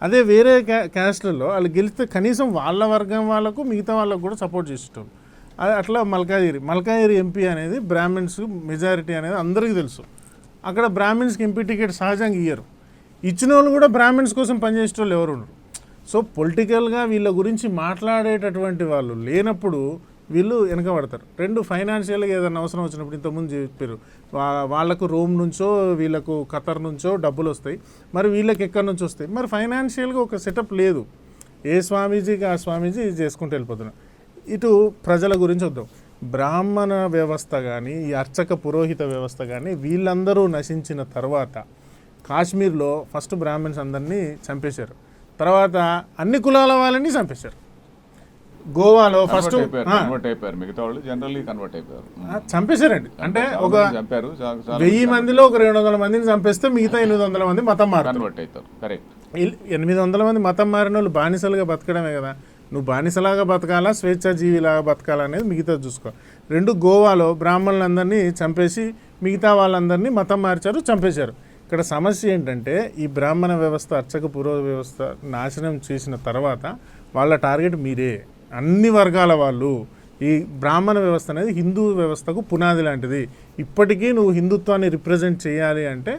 అదే వేరే క్యాస్ట్లలో వాళ్ళు గెలిస్తే కనీసం వాళ్ళ వర్గం వాళ్ళకు మిగతా వాళ్ళకు కూడా సపోర్ట్ చేసేటోళ్ళు. అది అట్లా మల్కాయిరి ఎంపీ అనేది బ్రాహ్మణ్స్ మెజారిటీ అనేది అందరికీ తెలుసు. అక్కడ బ్రాహ్మిన్స్కి ఎంపీ టికెట్ సహజంగా ఇయ్యరు. ఇచ్చిన వాళ్ళు కూడా బ్రాహ్మిన్స్ కోసం పనిచేసే వాళ్ళు ఎవరు ఉండరు. సో పొలిటికల్గా వీళ్ళ గురించి మాట్లాడేటటువంటి వాళ్ళు లేనప్పుడు వీళ్ళు వెనకబడతారు. 2 ఫైనాన్షియల్గా ఏదైనా అవసరం వచ్చినప్పుడు, ఇంతకుముందు చెప్పారు వాళ్ళకు రోమ్ నుంచో వీళ్ళకు ఖతర్ నుంచో డబ్బులు వస్తాయి, మరి వీళ్ళకి ఎక్కడి నుంచి వస్తాయి? మరి ఫైనాన్షియల్గా ఒక సెటప్ లేదు. ఏ స్వామీజీకి ఆ స్వామీజీ చేసుకుంటూ వెళ్ళిపోతున్నారు. ఇటు ప్రజల గురించి వద్దాం. బ్రాహ్మణ వ్యవస్థ కానీ, ఈ అర్చక పురోహిత వ్యవస్థ కానీ వీళ్ళందరూ నశించిన తర్వాత కాశ్మీర్లో ఫస్ట్ బ్రాహ్మణ్స్ అందరినీ చంపేశారు, తర్వాత అన్ని కులాల వాళ్ళని చంపేశారు. గోవాలో ఫస్ట్
కన్వర్ట్ అయిపోయారు, మిగతా వాళ్ళు జనరల్లీ కన్వర్ట్ అయిపోయారు,
చంపేశారండి. అంటే ఒక 1000 మందిలో ఒక 200 మందిని చంపేస్తే మిగతా 800 మంది మతం మారు
కన్వర్ట్ అవుతారు. కరెక్ట్.
800 మంది మతం మారిన వాళ్ళు బానిసలుగా బతకడమే కదా. నువ్వు బానిసలాగా బతకాలా, స్వేచ్ఛాజీవిలాగా బతకాలా అనేది మిగతా చూసుకో. 2 గోవాలో బ్రాహ్మణులందరినీ చంపేసి మిగతా వాళ్ళందరినీ మతం మార్చారు, చంపేశారు. ఇక్కడ సమస్య ఏంటంటే ఈ బ్రాహ్మణ వ్యవస్థ, అర్చక పురోహిత వ్యవస్థ నాశనం చేసిన తర్వాత వాళ్ళ టార్గెట్ మీరే, అన్ని వర్గాల వాళ్ళు. ఈ బ్రాహ్మణ వ్యవస్థ అనేది హిందూ వ్యవస్థకు పునాది లాంటిది. ఇప్పటికీ నువ్వు హిందుత్వాన్ని రిప్రజెంట్ చేయాలి అంటే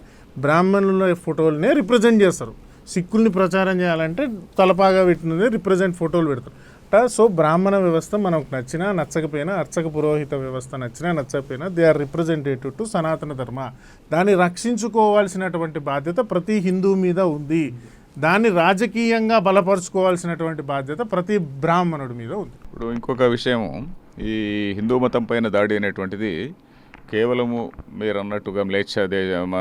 బ్రాహ్మణుల ఫోటోలనే రిప్రజెంట్ చేస్తారు. సిక్కుల్ని ప్రచారం చేయాలంటే తలపాగా పెట్టినది రిప్రజెంట్ ఫోటోలు పెడతారు. సో బ్రాహ్మణ వ్యవస్థ మనకు నచ్చినా నచ్చకపోయినా, అర్చక పురోహిత వ్యవస్థ నచ్చినా నచ్చకపోయినా, దే ఆర్ రిప్రజెంటేటివ్ టు సనాతన ధర్మ. దాన్ని రక్షించుకోవాల్సినటువంటి బాధ్యత ప్రతి హిందూ మీద ఉంది. దాన్ని రాజకీయంగా బలపరుచుకోవాల్సినటువంటి బాధ్యత ప్రతి బ్రాహ్మణుడి మీద ఉంది.
ఇప్పుడు ఇంకొక విషయం, ఈ హిందూ మతం పైన దాడి అనేటువంటిది కేవలము మీరు అన్నట్టుగా మ్లేచ్ఛ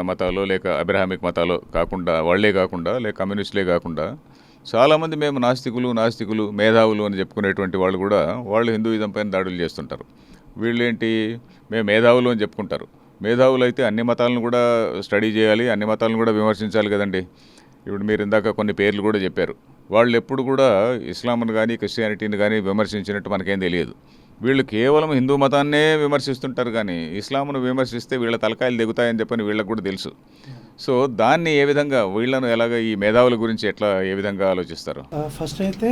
మతాలు లేక అబ్రహామిక్ మతాలు కాకుండా, వాళ్లే కాకుండా, లేక కమ్యూనిస్టులే కాకుండా చాలామంది మేము నాస్తికులు మేధావులు అని చెప్పుకునేటువంటి వాళ్ళు కూడా వాళ్ళు హిందూయిజం పైన దాడులు చేస్తుంటారు. వీళ్ళేంటి, మేము మేధావులు అని చెప్పుకుంటారు. మేధావులు అయితే అన్ని మతాలను కూడా స్టడీ చేయాలి, అన్ని మతాలను కూడా విమర్శించాలి కదండి. ఇప్పుడు మీరు ఇందాక కొన్ని పేర్లు కూడా చెప్పారు. వాళ్ళు ఎప్పుడు కూడా ఇస్లాంను కానీ క్రిస్టియానిటీని కానీ విమర్శించినట్టు మనకేం తెలియదు. వీళ్ళు కేవలం హిందూ మతాన్నే విమర్శిస్తుంటారు, కానీ ఇస్లాంను విమర్శిస్తే వీళ్ళ తలకాయలు దిగుతాయని చెప్పని వీళ్ళకు కూడా తెలుసు. సో దాన్ని ఏ విధంగా, వీళ్ళను ఎలాగ, ఈ మేధావుల గురించి ఎట్లా ఏ విధంగా ఆలోచిస్తారు?
ఫస్ట్ అయితే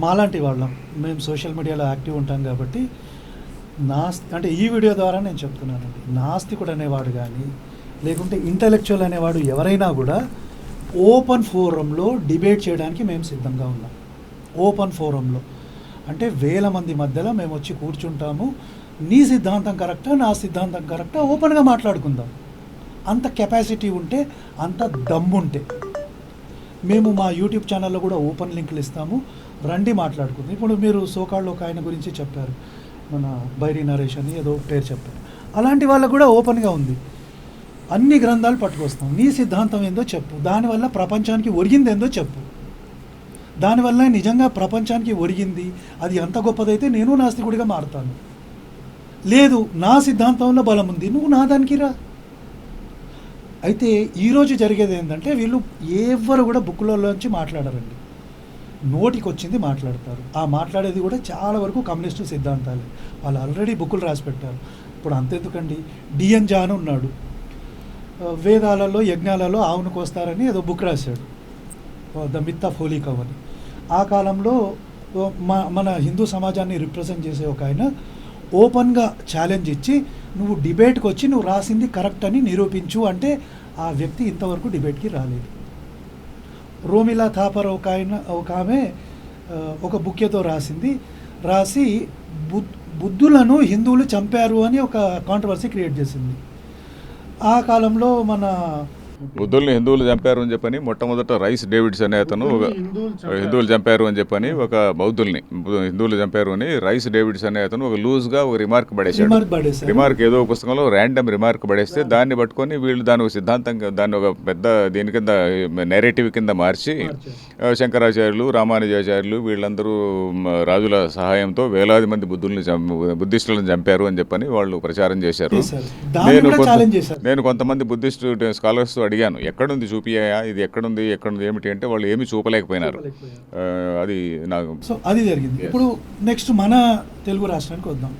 మాలాంటి వాళ్ళం మేము సోషల్ మీడియాలో యాక్టివ్ ఉంటాం కాబట్టి అంటే ఈ వీడియో ద్వారా నేను చెప్తున్నానండి, నాస్తికుడు అనేవాడు కానీ లేకుంటే ఇంటలెక్చువల్ అనేవాడు ఎవరైనా కూడా ఓపెన్ ఫోరంలో డిబేట్ చేయడానికి మేము సిద్ధంగా ఉన్నాం. ఓపెన్ ఫోరంలో అంటే వేల మంది మధ్యలో మేము వచ్చి కూర్చుంటాము, నీ సిద్ధాంతం కరెక్టా నా సిద్ధాంతం కరెక్టా ఓపెన్గా మాట్లాడుకుందాం. అంత కెపాసిటీ ఉంటే, అంత దమ్ముంటే మేము మా యూట్యూబ్ ఛానల్లో కూడా ఓపెన్ లింకులు ఇస్తాము, రండి మాట్లాడుకుందాం. ఇప్పుడు మీరు సోకాళ్ళు ఒక ఆయన గురించి చెప్పారు, మన బైరీ నరేష్ అని ఏదో పేరు చెప్పారు, అలాంటి వాళ్ళకు కూడా ఓపెన్గా ఉంది. అన్ని గ్రంథాలు పట్టుకొస్తాం, నీ సిద్ధాంతం ఏందో చెప్పు, దానివల్ల ప్రపంచానికి ఒరిగింది ఏందో చెప్పు, దానివల్ల నిజంగా ప్రపంచానికి ఒరిగింది అది అంత గొప్పదైతే నేను నాస్తికుడిగా మారుతాను. లేదు నా సిద్ధాంతంలో బలం ఉంది, నువ్వు నా దానికి రా. అయితే ఈరోజు జరిగేది ఏంటంటే వీళ్ళు ఎవరు కూడా బుక్లలోంచి మాట్లాడరండి, నోటికి వచ్చింది మాట్లాడతారు. ఆ మాట్లాడేది కూడా చాలా వరకు కమ్యూనిస్టు సిద్ధాంతాలే. వాళ్ళు ఆల్రెడీ బుక్కులు రాసి పెట్టారు. ఇప్పుడు అంతెందుకండి, డిఎన్ జాన్ ఉన్నాడు, వేదాలలో యజ్ఞాలలో ఆవును కోస్తారని ఏదో బుక్ రాశాడు, ద మిత్ ఆఫ్ హోలీ కవ్ అని. ఆ కాలంలో మన హిందూ సమాజాన్ని రిప్రజెంట్ చేసే ఒక ఆయన ఓపెన్గా ఛాలెంజ్ ఇచ్చి నువ్వు డిబేట్కి వచ్చి నువ్వు రాసింది కరెక్ట్ అని నిరూపించు అంటే ఆ వ్యక్తి ఇంతవరకు డిబేట్కి రాలేదు. రోమిలా థాపర్ ఒక ఆమె ఒక బుక్ ఏదో రాసి బుద్ధులను హిందువులు చంపారు అని ఒక కాంట్రవర్సీ క్రియేట్ చేసింది. ఆ కాలంలో మన
బుద్ధుల్ని హిందువులు చంపారు అని చెప్పని మొట్టమొదట రైస్ డేవిడ్స్ అనే అతను హిందువులు చంపారు అని చెప్పని ఒక బౌద్ధుల్ని హిందువులు చంపారు అని రైస్ డేవిడ్స్ అనే అతను ఒక లూజ్గా ఒక రిమార్క్ పడేశాడు. రిమార్క్ ఏదో పుస్తకంలో ర్యాండమ్ రిమార్క్ పడేస్తే దాన్ని పట్టుకొని వీళ్ళు దాని ఒక సిద్ధాంతం, దాన్ని ఒక పెద్ద దీని కింద నెరేటివ్ కింద మార్చి శంకరాచార్యులు, రామానుజాచార్యులు వీళ్ళందరూ రాజుల సహాయంతో వేలాది మంది బుద్ధిస్టులను చంపారు అని చెప్పని వాళ్ళు ప్రచారం చేశారు. నేను కొంతమంది బుద్ధిస్ట్ స్కాలర్స్ అడిగాను, ఎక్కడుంది చూపియా, ఇది ఎక్కడుంది ఏమిటి అంటే వాళ్ళు ఏమి చూపలేకపోయినారు. అది నాకు
అది జరిగింది. ఇప్పుడు నెక్స్ట్ మన తెలుగు రాష్ట్రానికి వద్దాం.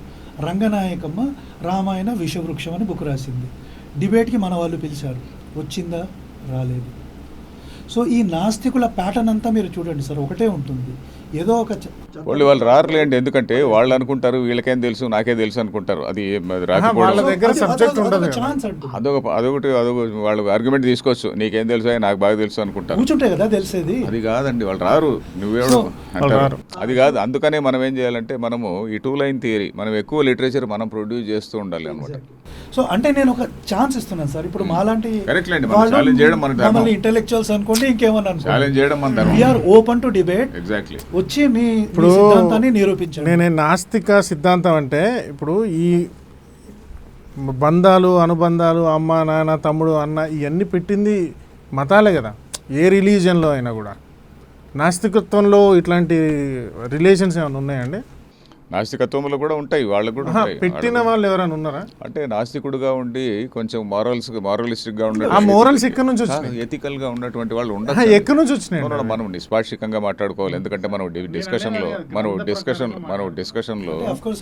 రంగనాయకమ్మ రామాయణ విషవృక్షం అని బుక్ రాసింది. డిబేట్కి మన వాళ్ళు పిలిచారు, వచ్చిందా? రాలేదు. సో ఈ నాస్తికుల ప్యాటర్న్ అంతా మీరు చూడండి సార్, ఒకటే ఉంటుంది. ఏదో ఒక
వాళ్ళు రారులేండి, ఎందుకంటే వాళ్ళు అనుకుంటారు వీళ్ళకేం తెలుసు నాకే తెలుసు అనుకుంటారు. అది అదొకటి వాళ్ళు ఆర్గ్యుమెంట్ తీసుకోవచ్చు, నీకేం తెలుసు నాకు బాగా తెలుసు అనుకుంటారు.
కూర్చుంటే కదా తెలిసేది.
అది కాదండి, వాళ్ళు రారు, నువ్వేమో అంటారు. అది కాదు. అందుకనే మనం ఏం చేయాలంటే మనము ఈ 2 లైన్ థియరీ, మనం ఎక్కువ లిటరేచర్ మనం ప్రొడ్యూస్ చేస్తూ ఉండాలి అనమాట.
సో అంటే నేను ఒక ఛాన్స్ ఇస్తున్నాను సార్. ఇప్పుడు మాలాంటి ఇంటెలెక్చువల్స్ అనుకోండి, ఇంకేమన్నా
ఛాలెంజ్ చేయడం మన ధర్మం.
We are open to debate.
Exactly.
వచ్చి మీ సిద్ధాంతాన్ని నిరూపించండి.
నేనే నాస్తిక సిద్ధాంతం అంటే ఇప్పుడు ఈ బంధాలు అనుబంధాలు అమ్మ నాన్న తమ్ముడు అన్న ఇవన్నీ పెట్టింది మతాలే కదా. ఏ రిలీజియన్లో అయినా కూడా నాస్తికత్వంలో ఇట్లాంటి రిలేషన్స్ ఏమైనా ఉన్నాయండి?
నాస్తికత్వంలో కూడా ఉంటాయి, వాళ్ళకు కూడా ఉంటాయి.
పెట్టిన వాళ్ళు ఎవరైనా ఉన్నారా?
అంటే నాస్తికుడుగా ఉండి కొంచెం మారలిస్టిక్ గా ఉండే,
మోరల్స్ ఎక్కడి నుంచి వచ్చినాయి?
ఎథికల్ గా ఉన్నటువంటి వాళ్ళు ఉండరు.
ఎక్కడి నుంచి వచ్చినాయి?
మనం నిష్పాక్షికంగా మాట్లాడుకోవాలి. ఎందుకంటే మనం డిస్కషన్ లో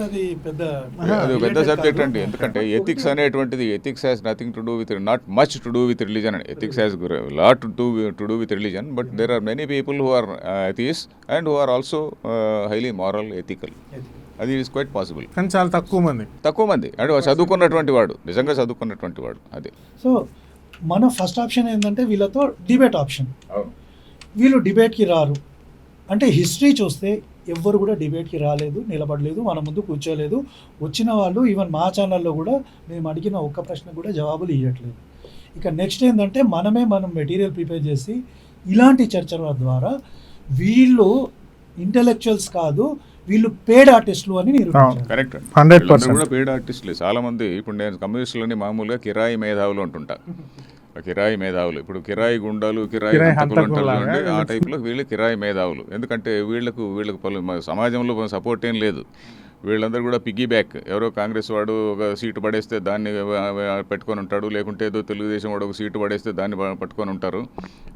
అది
పెద్ద సబ్జెక్ట్ అండి. ఎందుకంటే ఎథిక్స్ అనేటువంటిది, ethics has nothing to do with, not much to do with religion. Ethics has lot to do with religion, but there are many people who are atheist and who are also highly moral, ethical. అది is quite possible.
కానీ చాలా తక్కువ మంది
అంటే చదువుకున్నటువంటి వాడు, నిజంగా చదువుకున్నటువంటి వాడు. అదే.
సో మన ఫస్ట్ ఆప్షన్ ఏంటంటే వీళ్ళతో డిబేట్ ఆప్షన్. వీళ్ళు డిబేట్కి రారు అంటే హిస్టరీ చూస్తే ఎవ్వరు కూడా డిబేట్కి రాలేదు, నిలబడలేదు, మన ముందు కూర్చోలేదు. వచ్చిన వాళ్ళు ఈవెన్ మా ఛానల్లో కూడా మేము అడిగిన ఒక్క ప్రశ్న కూడా జవాబులు ఇవ్వట్లేదు. ఇక నెక్స్ట్ ఏంటంటే మనం మెటీరియల్ ప్రిపేర్ చేసి ఇలాంటి చర్చల ద్వారా వీళ్ళు ఇంటెలెక్చువల్స్ కాదు, వీళ్ళు పేడ్ ఆర్టిస్టులు అని
కరెక్ట్. 100% కూడా పేడ్ ఆర్టిస్టులు చాలా మంది. ఇప్పుడు నేను కమ్యూనిస్టులని మామూలుగా కిరాయి మేధావులు అంటుంటా. కిరాయి మేధావులు, ఇప్పుడు కిరాయి గుండాలు, కిరాయి హంతకులు అంటారు, ఆ టైప్లో వీళ్ళు కిరాయి మేధావులు. ఎందుకంటే వీళ్ళకు సమాజంలో సపోర్ట్ ఏం లేదు. వీళ్ళందరూ కూడా పిగ్గీ బ్యాక్. ఎవరో కాంగ్రెస్ వాడు ఒక సీటు పడేస్తే దాన్ని పెట్టుకొని ఉంటాడు, లేకుంటే ఏదో తెలుగుదేశం వాడు ఒక సీటు పడేస్తే దాన్ని పట్టుకొని ఉంటారు.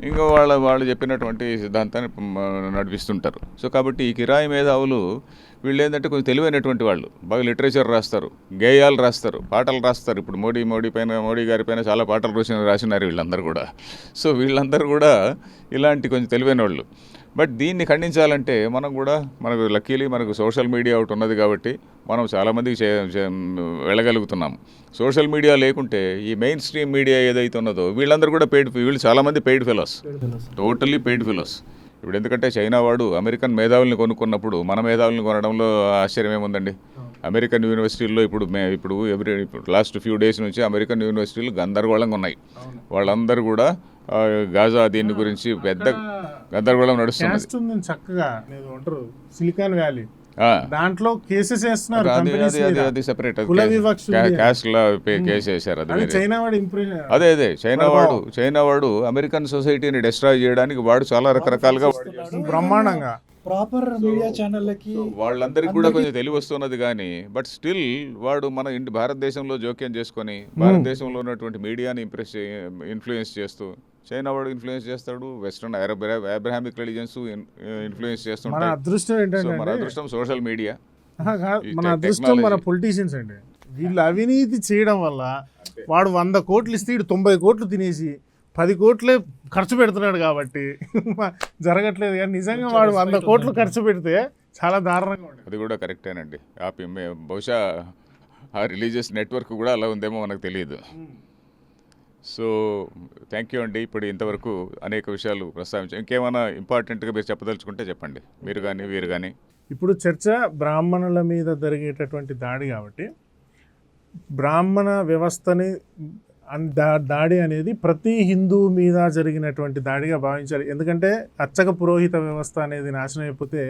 ఇంకా వాళ్ళు చెప్పినటువంటి సిద్ధాంతాన్ని నడిపిస్తుంటారు. సో కాబట్టి ఈ కిరాయి మేధావులు వీళ్ళు ఏంటంటే కొంచెం తెలివైనటువంటి వాళ్ళు, బాగా లిటరేచర్ రాస్తారు, గేయాలు రాస్తారు, పాటలు రాస్తారు. ఇప్పుడు మోడీ గారి పైన చాలా పాటలు రాసినారు వీళ్ళందరూ కూడా. సో వీళ్ళందరూ కూడా ఇలాంటి కొంచెం తెలివైన వాళ్ళు. బట్ దీన్ని ఖండించాలంటే మనం కూడా మనకు లక్కీలీ మనకు సోషల్ మీడియా ఒకటి ఉన్నది కాబట్టి మనం చాలామందికి వెళ్ళగలుగుతున్నాం. సోషల్ మీడియా లేకుంటే ఈ మెయిన్ స్ట్రీమ్ మీడియా ఏదైతే ఉన్నదో వీళ్ళందరూ కూడా వీళ్ళు చాలామంది paid fellows, totally paid fellows. ఇప్పుడు ఎందుకంటే చైనా వాడు అమెరికన్ మేధావుల్ని కొనుక్కున్నప్పుడు మన మేధావుల్ని కొనడంలో ఆశ్చర్యం ఏముందండి? అమెరికన్ యూనివర్సిటీల్లో ఇప్పుడు లాస్ట్ ఫ్యూ డేస్ నుంచి అమెరికన్ యూనివర్సిటీలు గందరగోళంగా ఉన్నాయి. వాళ్ళందరూ కూడా గాజా దీని గురించి పెద్ద గందరగోళం నడుస్తుంది.
చక్కగా సిలికాన్ వ్యాలీ దాంట్లో కేసెస్ వేస్తున్నారు.
అది సెపరేట్ క్యాస్ట్ లా కేసు వేశారు. అది అదే చైనా వాడు అమెరికన్ సొసైటీని డిస్ట్రాయ్ చేయడానికి వాడు చాలా రకరకాలుగా
బ్రహ్మాండంగా
ప్రాపర్ మీడియా ఛానళ్ళకి
వాళ్ళందరికీ కూడా కొంచెం తెలివి వస్తున్నది. కానీ బట్ స్టిల్ వాడు మన భారతదేశంలో జోక్యం చేసుకొని భారతదేశంలో ఉన్నటువంటి మీడియాని ఇన్ఫ్లుయెన్స్ చేస్తూ చైనా వాడు ఇన్ఫ్లుయెన్స్ చేస్తాడు, వెస్టర్న్ అబ్రహామిక్ రిలీజియన్స్ ఇన్ఫ్లుయెన్స్ చేస్తుంటారు. మన అదృష్టం సోషల్ మీడియా,
మన అదృష్టం మన పొలిటీషియన్స్ అండి. వీళ్ళు అవినీతి చేయడం వల్ల వాడు 100 కోట్లు ఇస్తే 90 కోట్లు తినేసి 10 కోట్లే ఖర్చు పెడుతున్నాడు కాబట్టి జరగట్లేదు. కానీ నిజంగా వాడు 100 కోట్లు ఖర్చు పెడితే చాలా దారుణంగా ఉంటుంది.
అది కూడా కరెక్టేనండి. బహుశా ఆ రిలీజియస్ నెట్వర్క్ కూడా అలా ఉందేమో మనకు తెలియదు. సో థ్యాంక్ యూ అండి. ఇప్పుడు ఇంతవరకు అనేక విషయాలు ప్రస్తావించాం. ఇంకేమైనా ఇంపార్టెంట్గా మీరు చెప్పదలుచుకుంటే చెప్పండి, మీరు కానీ వీరు కానీ.
ఇప్పుడు చర్చ బ్రాహ్మణుల మీద జరిగేటటువంటి దాడి కాబట్టి బ్రాహ్మణ వ్యవస్థని దాడి అనేది ప్రతి హిందూ మీద జరిగినటువంటి దాడిగా భావించాలి. ఎందుకంటే అర్చక పురోహిత వ్యవస్థ అనేది నాశనం అయిపోతే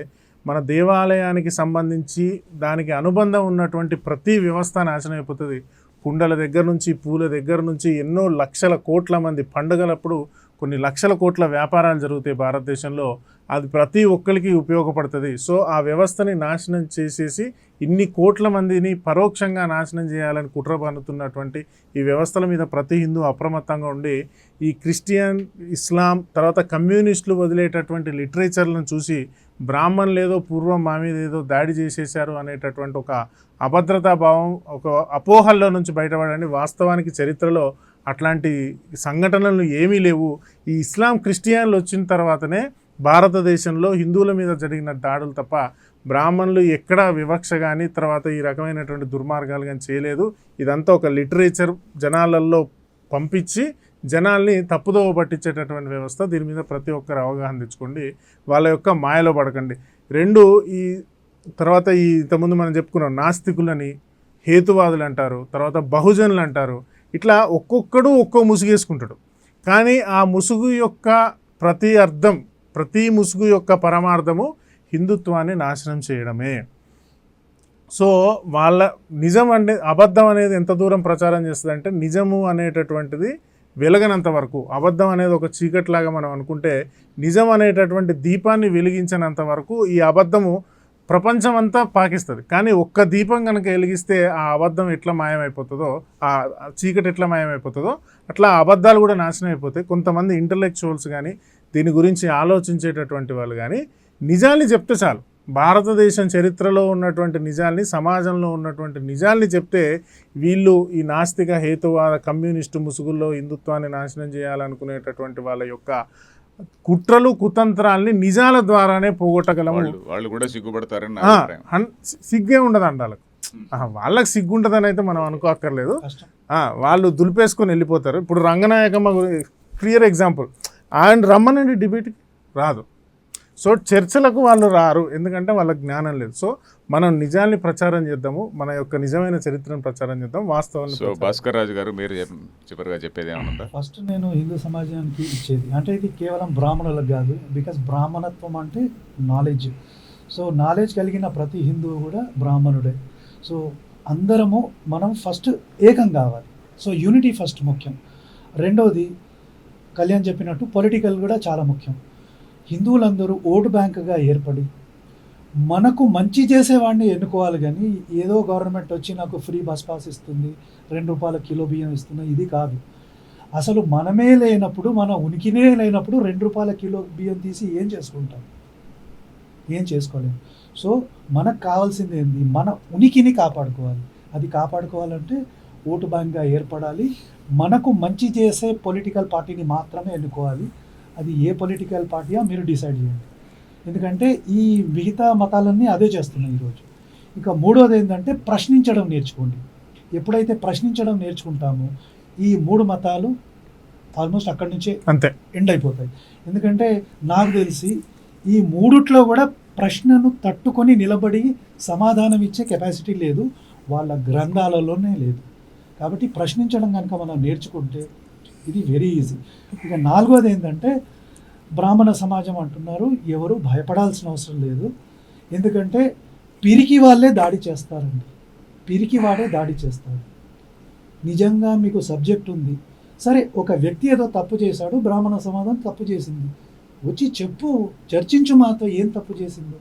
మన దేవాలయానికి సంబంధించి దానికి అనుబంధం ఉన్నటువంటి ప్రతి వ్యవస్థ నాశనం అయిపోతుంది. కుండల దగ్గర నుంచి, పూల దగ్గర నుంచి ఎన్నో లక్షల కోట్ల మంది పండుగలప్పుడు కొన్ని లక్షల కోట్ల వ్యాపారాలు జరుగుతాయి భారతదేశంలో. అది ప్రతి ఒక్కరికి ఉపయోగపడుతుంది. సో ఆ వ్యవస్థని నాశనం చేసేసి ఇన్ని కోట్ల మందిని పరోక్షంగా నాశనం చేయాలని కుట్ర పన్నుతున్నటువంటి ఈ వ్యవస్థల మీద ప్రతి హిందూ అప్రమత్తంగా ఉండి ఈ క్రిస్టియన్, ఇస్లాం, తర్వాత కమ్యూనిస్టులు వదిలేటటువంటి లిటరేచర్లను చూసి బ్రాహ్మణులు ఏదో పూర్వం మా మీద ఏదో దాడి చేసేసారు అనేటటువంటి ఒక అభద్రతా భావం, ఒక అపోహల్లో నుంచి బయటపడండి. వాస్తవానికి చరిత్రలో అట్లాంటి సంఘటనలు ఏమీ లేవు. ఈ ఇస్లాం, క్రిస్టియన్లు వచ్చిన తర్వాతనే భారతదేశంలో హిందువుల మీద జరిగిన దాడులు తప్ప బ్రాహ్మణులు ఎక్కడా వివక్ష కానీ తర్వాత ఈ రకమైనటువంటి దుర్మార్గాలు కానీ చేయలేదు. ఇదంతా ఒక లిటరేచర్ జనాలలో పంపించి జనాల్ని తప్పుదోవ పట్టించేటటువంటి వ్యవస్థ. దీని మీద ప్రతి ఒక్కరు అవగాహన తెచ్చుకోండి, వాళ్ళ యొక్క మాయలో పడకండి. రెండు, ఈ తర్వాత ఈ ఇంతకుముందు మనం చెప్పుకున్నాం నాస్తికులని హేతువాదులు అంటారు, తర్వాత బహుజనులు అంటారు. ఇట్లా ఒక్కొక్కడు ఒక్కో ముసుగేసుకుంటాడు. కానీ ఆ ముసుగు యొక్క ప్రతి అర్థం, ప్రతి ముసుగు యొక్క పరమార్థము హిందుత్వాన్ని నాశనం చేయడమే. సో వాళ్ళ నిజం అంటే అబద్ధం అనేది ఎంత దూరం ప్రచారం చేస్తుంది అంటే నిజము అనేటటువంటిది వెలగనంత వరకు, అబద్ధం అనేది ఒక చీకట్లాగా మనం అనుకుంటే నిజం అనేటటువంటి దీపాన్ని వెలిగించినంత వరకు ఈ అబద్ధము ప్రపంచం అంతా పాకిస్తుంది. కానీ ఒక్క దీపం కనుక వెలిగిస్తే ఆ అబద్ధం ఎట్లా మాయమైపోతుందో, ఆ చీకటి ఎట్లా మాయమైపోతుందో అట్లా అబద్ధాలు కూడా నాశనం అయిపోతాయి. కొంతమంది ఇంటలెక్చువల్స్ కానీ దీని గురించి ఆలోచించేటటువంటి వాళ్ళు కానీ నిజాల్ని చెప్తే చాలు. భారతదేశం చరిత్రలో ఉన్నటువంటి నిజాల్ని, సమాజంలో ఉన్నటువంటి నిజాల్ని చెప్తే వీళ్ళు ఈ నాస్తిక హేతువాద కమ్యూనిస్టు ముసుగుల్లో హిందుత్వాన్ని నాశనం చేయాలనుకునేటటువంటి వాళ్ళ యొక్క కుట్రలు కుతంత్రాల్ని నిజాల ద్వారానే పోగొట్టగలము.
వాళ్ళు కూడా సిగ్గుపడతారని
సిగ్గే ఉండదు అండాలకు. వాళ్ళకి సిగ్గుంటుందని అయితే మనం అనుకోక్కర్లేదు. వాళ్ళు దులిపేసుకొని వెళ్ళిపోతారు. ఇప్పుడు రంగనాయకమ్మ క్లియర్ ఎగ్జాంపుల్. ఆయన రమ్మనండి డిబేట్కి రాదు. సో చర్చలకు వాళ్ళు రారు, ఎందుకంటే వాళ్ళకి జ్ఞానం లేదు. సో మనం నిజాన్ని ప్రచారం చేద్దాము, మన యొక్క నిజమైన చరిత్రను ప్రచారం చేద్దాం, వాస్తవాన్ని.
సో భాస్కర్ రాజు గారు మీరు చివరిగా చెప్పేది ఏమన్నా?
ఫస్ట్ నేను హిందూ సమాజానికి ఇచ్చేది అంటే ఇది కేవలం బ్రాహ్మణులకు కాదు. బికాస్ బ్రాహ్మణత్వం అంటే నాలెడ్జ్. సో నాలెడ్జ్ కలిగిన ప్రతి హిందువు కూడా బ్రాహ్మణుడే. సో అందరము మనం ఫస్ట్ ఏకం కావాలి. సో యూనిటీ ఫస్ట్ ముఖ్యం. రెండవది కళ్యాణ్ చెప్పినట్టు పొలిటికల్ కూడా చాలా ముఖ్యం. హిందువులందరూ ఓటు బ్యాంకుగా ఏర్పడి మనకు మంచి చేసేవాడిని ఎన్నుకోవాలి. కానీ ఏదో గవర్నమెంట్ వచ్చి నాకు ఫ్రీ బస్ పాస్ ఇస్తుంది, 2 రూపాయల కిలో బియ్యం ఇస్తుంది, ఇది కాదు. అసలు మనమే లేనప్పుడు, మన ఉనికినే లేనప్పుడు 2 రూపాయల కిలో బియ్యం తీసి ఏం చేసుకుంటాం? ఏం చేసుకోలేము. సో మనకు కావాల్సింది ఏంది? మన ఉనికిని కాపాడుకోవాలి. అది కాపాడుకోవాలంటే ఓటు బ్యాంక్గా ఏర్పడాలి. మనకు మంచి చేసే పొలిటికల్ పార్టీని మాత్రమే ఎన్నుకోవాలి. అది ఏ పొలిటికల్ పార్టీయా మీరు డిసైడ్ చేయండి. ఎందుకంటే ఈ మిగతా మతాలన్నీ అదే చేస్తున్నాయి ఈరోజు. ఇక మూడోది ఏంటంటే ప్రశ్నించడం నేర్చుకోండి. ఎప్పుడైతే ప్రశ్నించడం నేర్చుకుంటామో ఈ 3 మతాలు ఆల్మోస్ట్ అక్కడి నుంచే
అంతే
ఎండ్ అయిపోతాయి. ఎందుకంటే నాకు తెలిసి ఈ మూడిట్లో కూడా ప్రశ్నను తట్టుకొని నిలబడి సమాధానం ఇచ్చే కెపాసిటీ లేదు, వాళ్ళ గ్రంథాలలోనే లేదు. కాబట్టి ప్రశ్నించడం కనుక మనం నేర్చుకుంటే ఇది వెరీ ఈజీ. ఇక నాలుగోది ఏంటంటే బ్రాహ్మణ సమాజం అంటున్నారు, ఎవరు భయపడాల్సిన అవసరం లేదు. ఎందుకంటే పిరికి వాళ్ళే దాడి చేస్తారండి, పిరికి వాడే దాడి చేస్తాడు. నిజంగా మీకు సబ్జెక్ట్ ఉంది, సరే ఒక వ్యక్తి ఏదో తప్పు చేశాడు, బ్రాహ్మణ సమాజం తప్పు చేసింది, వచ్చి చెప్పు, చర్చించు మాతో ఏం తప్పు చేసిందో.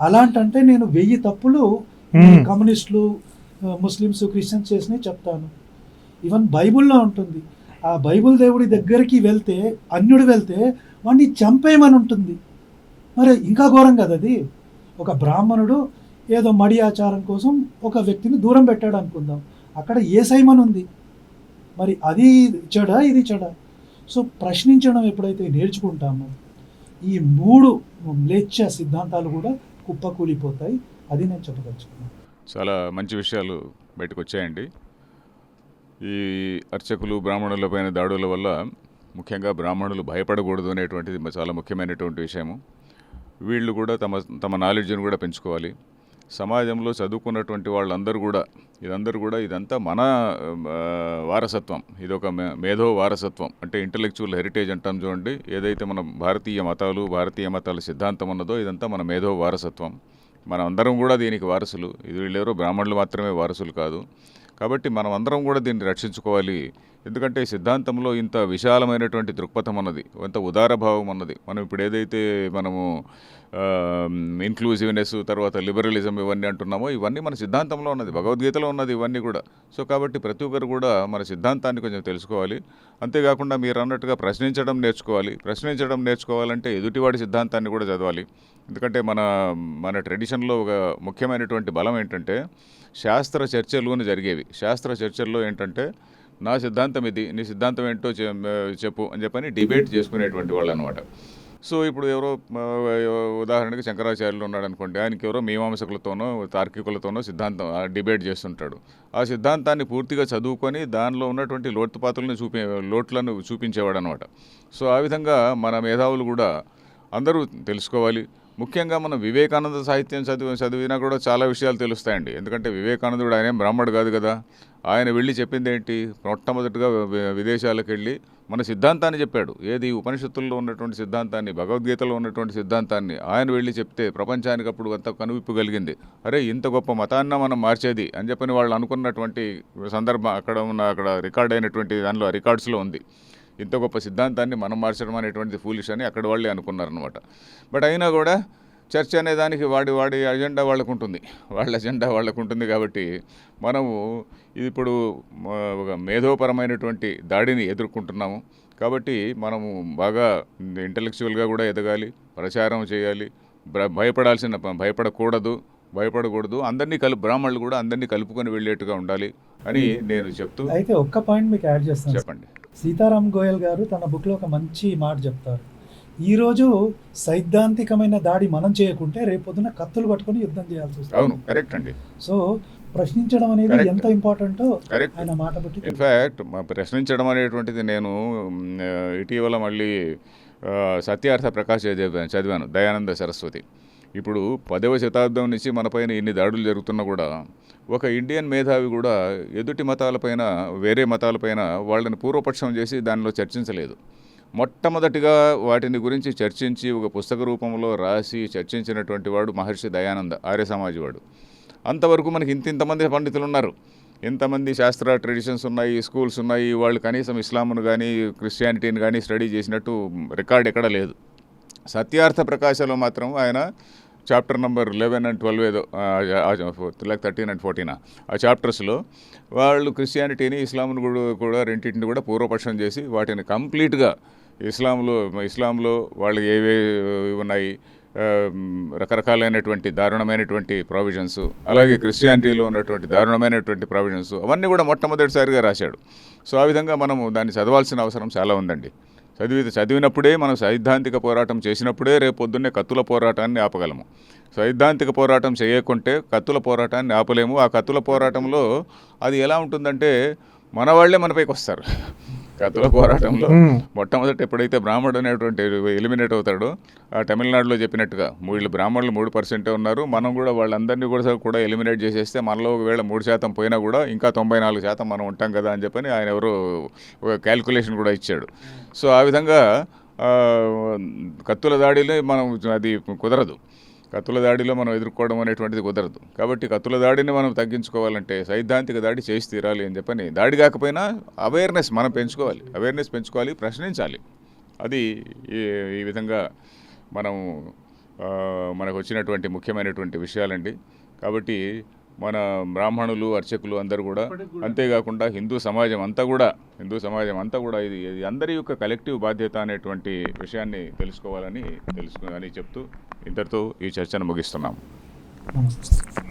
అలాంటంటే నేను 1000 తప్పులు కమ్యూనిస్టులు, ముస్లిమ్స్, క్రిస్టియన్స్ చేసినవి చెప్తాను. ఈవెన్ బైబుల్లో ఉంటుంది, ఆ బైబుల్ దేవుడి దగ్గరికి వెళ్తే, అన్యుడు వెళ్తే వాడిని చంపేయమని ఉంటుంది. మరి ఇంకా ఘోరం కదా అది. ఒక బ్రాహ్మణుడు ఏదో మడి ఆచారం కోసం ఒక వ్యక్తిని దూరం పెట్టాడు అనుకుందాం, అక్కడ ఏ సైమన్ ఉంది. మరి అది చెడ, ఇది చెడ. సో ప్రశ్నించడం ఎప్పుడైతే నేర్చుకుంటామో ఈ 3 మ్లేచ్ఛ సిద్ధాంతాలు కూడా కుప్పకూలిపోతాయి. అది నేను చెప్పదలుచుకున్నాను.
చాలా మంచి విషయాలు బయటకు వచ్చాయండి. ఈ అర్చకులు బ్రాహ్మణుల పైన దాడుల వల్ల ముఖ్యంగా బ్రాహ్మణులు భయపడకూడదు అనేటువంటిది చాలా ముఖ్యమైనటువంటి విషయము. వీళ్ళు కూడా తమ నాలెడ్జ్ని కూడా పెంచుకోవాలి. సమాజంలో చదువుకున్నటువంటి వాళ్ళందరూ కూడా ఇదంతా మన వారసత్వం, ఇదొక మేధో వారసత్వం, అంటే ఇంటలెక్చువల్ హెరిటేజ్ అంటాం చూడండి. ఏదైతే మన భారతీయ మతాల సిద్ధాంతం ఉన్నదో ఇదంతా మన మేధో వారసత్వం. మనం అందరం కూడా దీనికి వారసులు. ఇది వీళ్ళెవరో బ్రాహ్మణులు మాత్రమే వారసులు కాదు. కాబట్టి మనం అందరం కూడా దీన్ని రక్షించుకోవాలి. ఎందుకంటే సిద్ధాంతంలో ఇంత విశాలమైనటువంటి దృక్పథం ఉన్నది, ఇంత ఉదారభావం ఉన్నది. మనం ఇప్పుడు ఏదైతే మనము ఇన్క్లూజివ్నెస్, తర్వాత లిబరలిజం ఇవన్నీ అంటున్నామో ఇవన్నీ మన సిద్ధాంతంలో ఉన్నది, భగవద్గీతలో ఉన్నది ఇవన్నీ కూడా. సో కాబట్టి ప్రతి ఒక్కరు కూడా మన సిద్ధాంతాన్ని కొంచెం తెలుసుకోవాలి. అంతేకాకుండా మీరు అన్నట్టుగా ప్రశ్నించడం నేర్చుకోవాలంటే ఎదుటివాడి సిద్ధాంతాన్ని కూడా చదవాలి. ఎందుకంటే మన ట్రెడిషన్లో ఒక ముఖ్యమైనటువంటి బలం ఏంటంటే శాస్త్ర చర్చలు జరిగేవి. శాస్త్ర చర్చల్లో ఏంటంటే నా సిద్ధాంతం ఇది, నీ సిద్ధాంతం ఏంటో చెప్పు అని చెప్పని డిబేట్ చేసుకునేటువంటి వాళ్ళు అనమాట. సో ఇప్పుడు ఎవరో ఉదాహరణకి శంకరాచార్యులు ఉన్నాడు అనుకోండి, ఆయనకి ఎవరో మీమాంసకులతోనో తార్కికులతోనో సిద్ధాంతం డిబేట్ చేస్తుంటాడు. ఆ సిద్ధాంతాన్ని పూర్తిగా చదువుకొని దానిలో ఉన్నటువంటి లోట్లను చూపించేవాడు అనమాట. సో ఆ విధంగా మన మేధావులు కూడా అందరూ తెలుసుకోవాలి. ముఖ్యంగా మనం వివేకానంద సాహిత్యం చదివినా కూడా చాలా విషయాలు తెలుస్తాయండి. ఎందుకంటే వివేకానందుడు ఆయన బ్రాహ్మణుడు కాదు కదా. ఆయన వెళ్ళి చెప్పింది ఏంటి, మొట్టమొదటిగా విదేశాలకు వెళ్ళి మన సిద్ధాంతాన్ని చెప్పాడు. ఏది ఉపనిషత్తుల్లో ఉన్నటువంటి సిద్ధాంతాన్ని, భగవద్గీతలో ఉన్నటువంటి సిద్ధాంతాన్ని ఆయన వెళ్ళి చెప్తే ప్రపంచానికి అప్పుడు అంత కనువిప్పు కలిగింది. అరే ఇంత గొప్ప మతాన్న మనం మార్చేది అని చెప్పని వాళ్ళు అనుకున్నటువంటి సందర్భం అక్కడ రికార్డ్ అయినటువంటి దానిలో రికార్డ్స్లో ఉంది. ఇంత గొప్ప సిద్ధాంతాన్ని మనం మార్చడం అనేటువంటిది ఫూలిష్ అని అక్కడ వాళ్ళే అనుకున్నారనమాట. బట్ అయినా కూడా చర్చ అనే దానికి వాడి అజెండా వాళ్ళకు ఉంటుంది. కాబట్టి మనము ఇప్పుడు ఒక మేధోపరమైనటువంటి దాడిని ఎదుర్కొంటున్నాము. కాబట్టి మనము బాగా ఇంటలెక్చువల్గా కూడా ఎదగాలి, ప్రచారం చేయాలి. భయపడకూడదు. అందరినీ బ్రాహ్మణులు కూడా అందరినీ కలుపుకొని వెళ్ళేట్టుగా ఉండాలి అని నేను చెప్తూ.
అయితే ఒక్క పాయింట్ మీకు యాడ్ చేస్తాను.
చెప్పండి.
సీతారాం గోయల్ గారు తన బుక్లో ఒక మంచి మాట చెప్తారు. ఈరోజు సైద్ధాంతికమైన దాడి మనం చేయకుంటే రేపొద్దున కత్తులు పట్టుకొని యుద్ధం చేయాల్సి వస్తుంది.
అవును, కరెక్ట్ అండి.
సో ప్రశ్నించడం అనేది ఎంత ఇంపార్టెంటో ఆయన మాట బట్టి.
ఇన్ఫ్యాక్ట్ ప్రశ్నించడం అనేటువంటిది నేను ఇటీవల మళ్ళీ సత్యార్థ ప్రకాశ్ చదివాను, దయానంద సరస్వతి. ఇప్పుడు 10వ శతాబ్దం నుంచి మనపైన ఇన్ని దాడులు జరుగుతున్నా కూడా ఒక ఇండియన్ మేధావి కూడా ఎదుటి మతాలపైన, వేరే మతాలపైన వాళ్ళని పూర్వపక్షం చేసి దానిలో చర్చించలేదు. మొట్టమొదటిగా వాటిని గురించి చర్చించి ఒక పుస్తక రూపంలో రాసి చర్చించినటువంటి వాడు మహర్షి దయానంద, ఆర్య సమాజి వాడు. అంతవరకు మనకి ఇంతమంది పండితులు ఉన్నారు, ఎంతమంది శాస్త్ర ట్రెడిషన్స్ ఉన్నాయి, స్కూల్స్ ఉన్నాయి, వాళ్ళు కనీసం ఇస్లాంను కానీ క్రిస్టియానిటీని కానీ స్టడీ చేసినట్టు రికార్డ్ ఎక్కడ లేదు. సత్యార్థ ప్రకాశలో మాత్రం ఆయన చాప్టర్ నెంబర్ 11 and 12 ఏదో 13 and 14 ఆ చాప్టర్స్లో వాళ్ళు క్రిస్టియానిటీని, ఇస్లాంను కూడా రెండింటిని కూడా పూర్వపక్షం చేసి వాటిని కంప్లీట్గా ఇస్లాంలో వాళ్ళు ఏవే ఉన్నాయి, రకరకాలైనటువంటి దారుణమైనటువంటి ప్రావిజన్స్, అలాగే క్రిస్టియానిటీలో ఉన్నటువంటి దారుణమైనటువంటి ప్రావిజన్స్ అవన్నీ కూడా మొట్టమొదటిసారిగా రాశాడు. సో ఆ విధంగా మనము దాన్ని చదవాల్సిన అవసరం చాలా ఉందండి. చదివినప్పుడే మనం సైద్ధాంతిక పోరాటం చేసినప్పుడే రేపు పొద్దున్నే కత్తుల పోరాటాన్ని ఆపగలము. సైద్ధాంతిక పోరాటం చేయకుంటే కత్తుల పోరాటాన్ని ఆపలేము. ఆ కత్తుల పోరాటంలో అది ఎలా ఉంటుందంటే మన వాళ్ళే మనపైకి వస్తారు. కత్తుల పోరాటంలో మొట్టమొదట ఎప్పుడైతే బ్రాహ్మణుడు అనేటువంటి ఎలిమినేట్ అవుతాడో, ఆ తమిళనాడులో చెప్పినట్టుగా వీళ్ళు బ్రాహ్మణులు 3% ఉన్నారు, మనం కూడా వాళ్ళందరినీ కూడా ఎలిమినేట్ చేసేస్తే మనలో ఒకవేళ 3% పోయినా కూడా ఇంకా 94% మనం ఉంటాం కదా అని చెప్పని ఆయన ఎవరో ఒక క్యాల్కులేషన్ కూడా ఇచ్చాడు. సో ఆ విధంగా కత్తుల దాడిలో మనం అది కుదరదు. కత్తుల దాడిలో మనం ఎదుర్కోవడం అనేటువంటిది కుదరదు. కాబట్టి కత్తుల దాడిని మనం తగ్గించుకోవాలంటే సైద్ధాంతిక దాడి చేసి తీరాలి అని చెప్పని, దాడి కాకపోయినా అవేర్నెస్ మనం పెంచుకోవాలి, ప్రశ్నించాలి. అది ఈ విధంగా మనం మనకు వచ్చినటువంటి ముఖ్యమైనటువంటి విషయాలండి. కాబట్టి మన బ్రాహ్మణులు, అర్చకులు అందరూ కూడా, అంతేకాకుండా హిందూ సమాజం అంతా కూడా ఇది అందరి యొక్క కలెక్టివ్ బాధ్యత అనేటువంటి విషయాన్ని తెలుసుకోవాలని చెప్తూ ఇంతటితో ఈ చర్చను ముగిస్తున్నాం.
నమస్తే.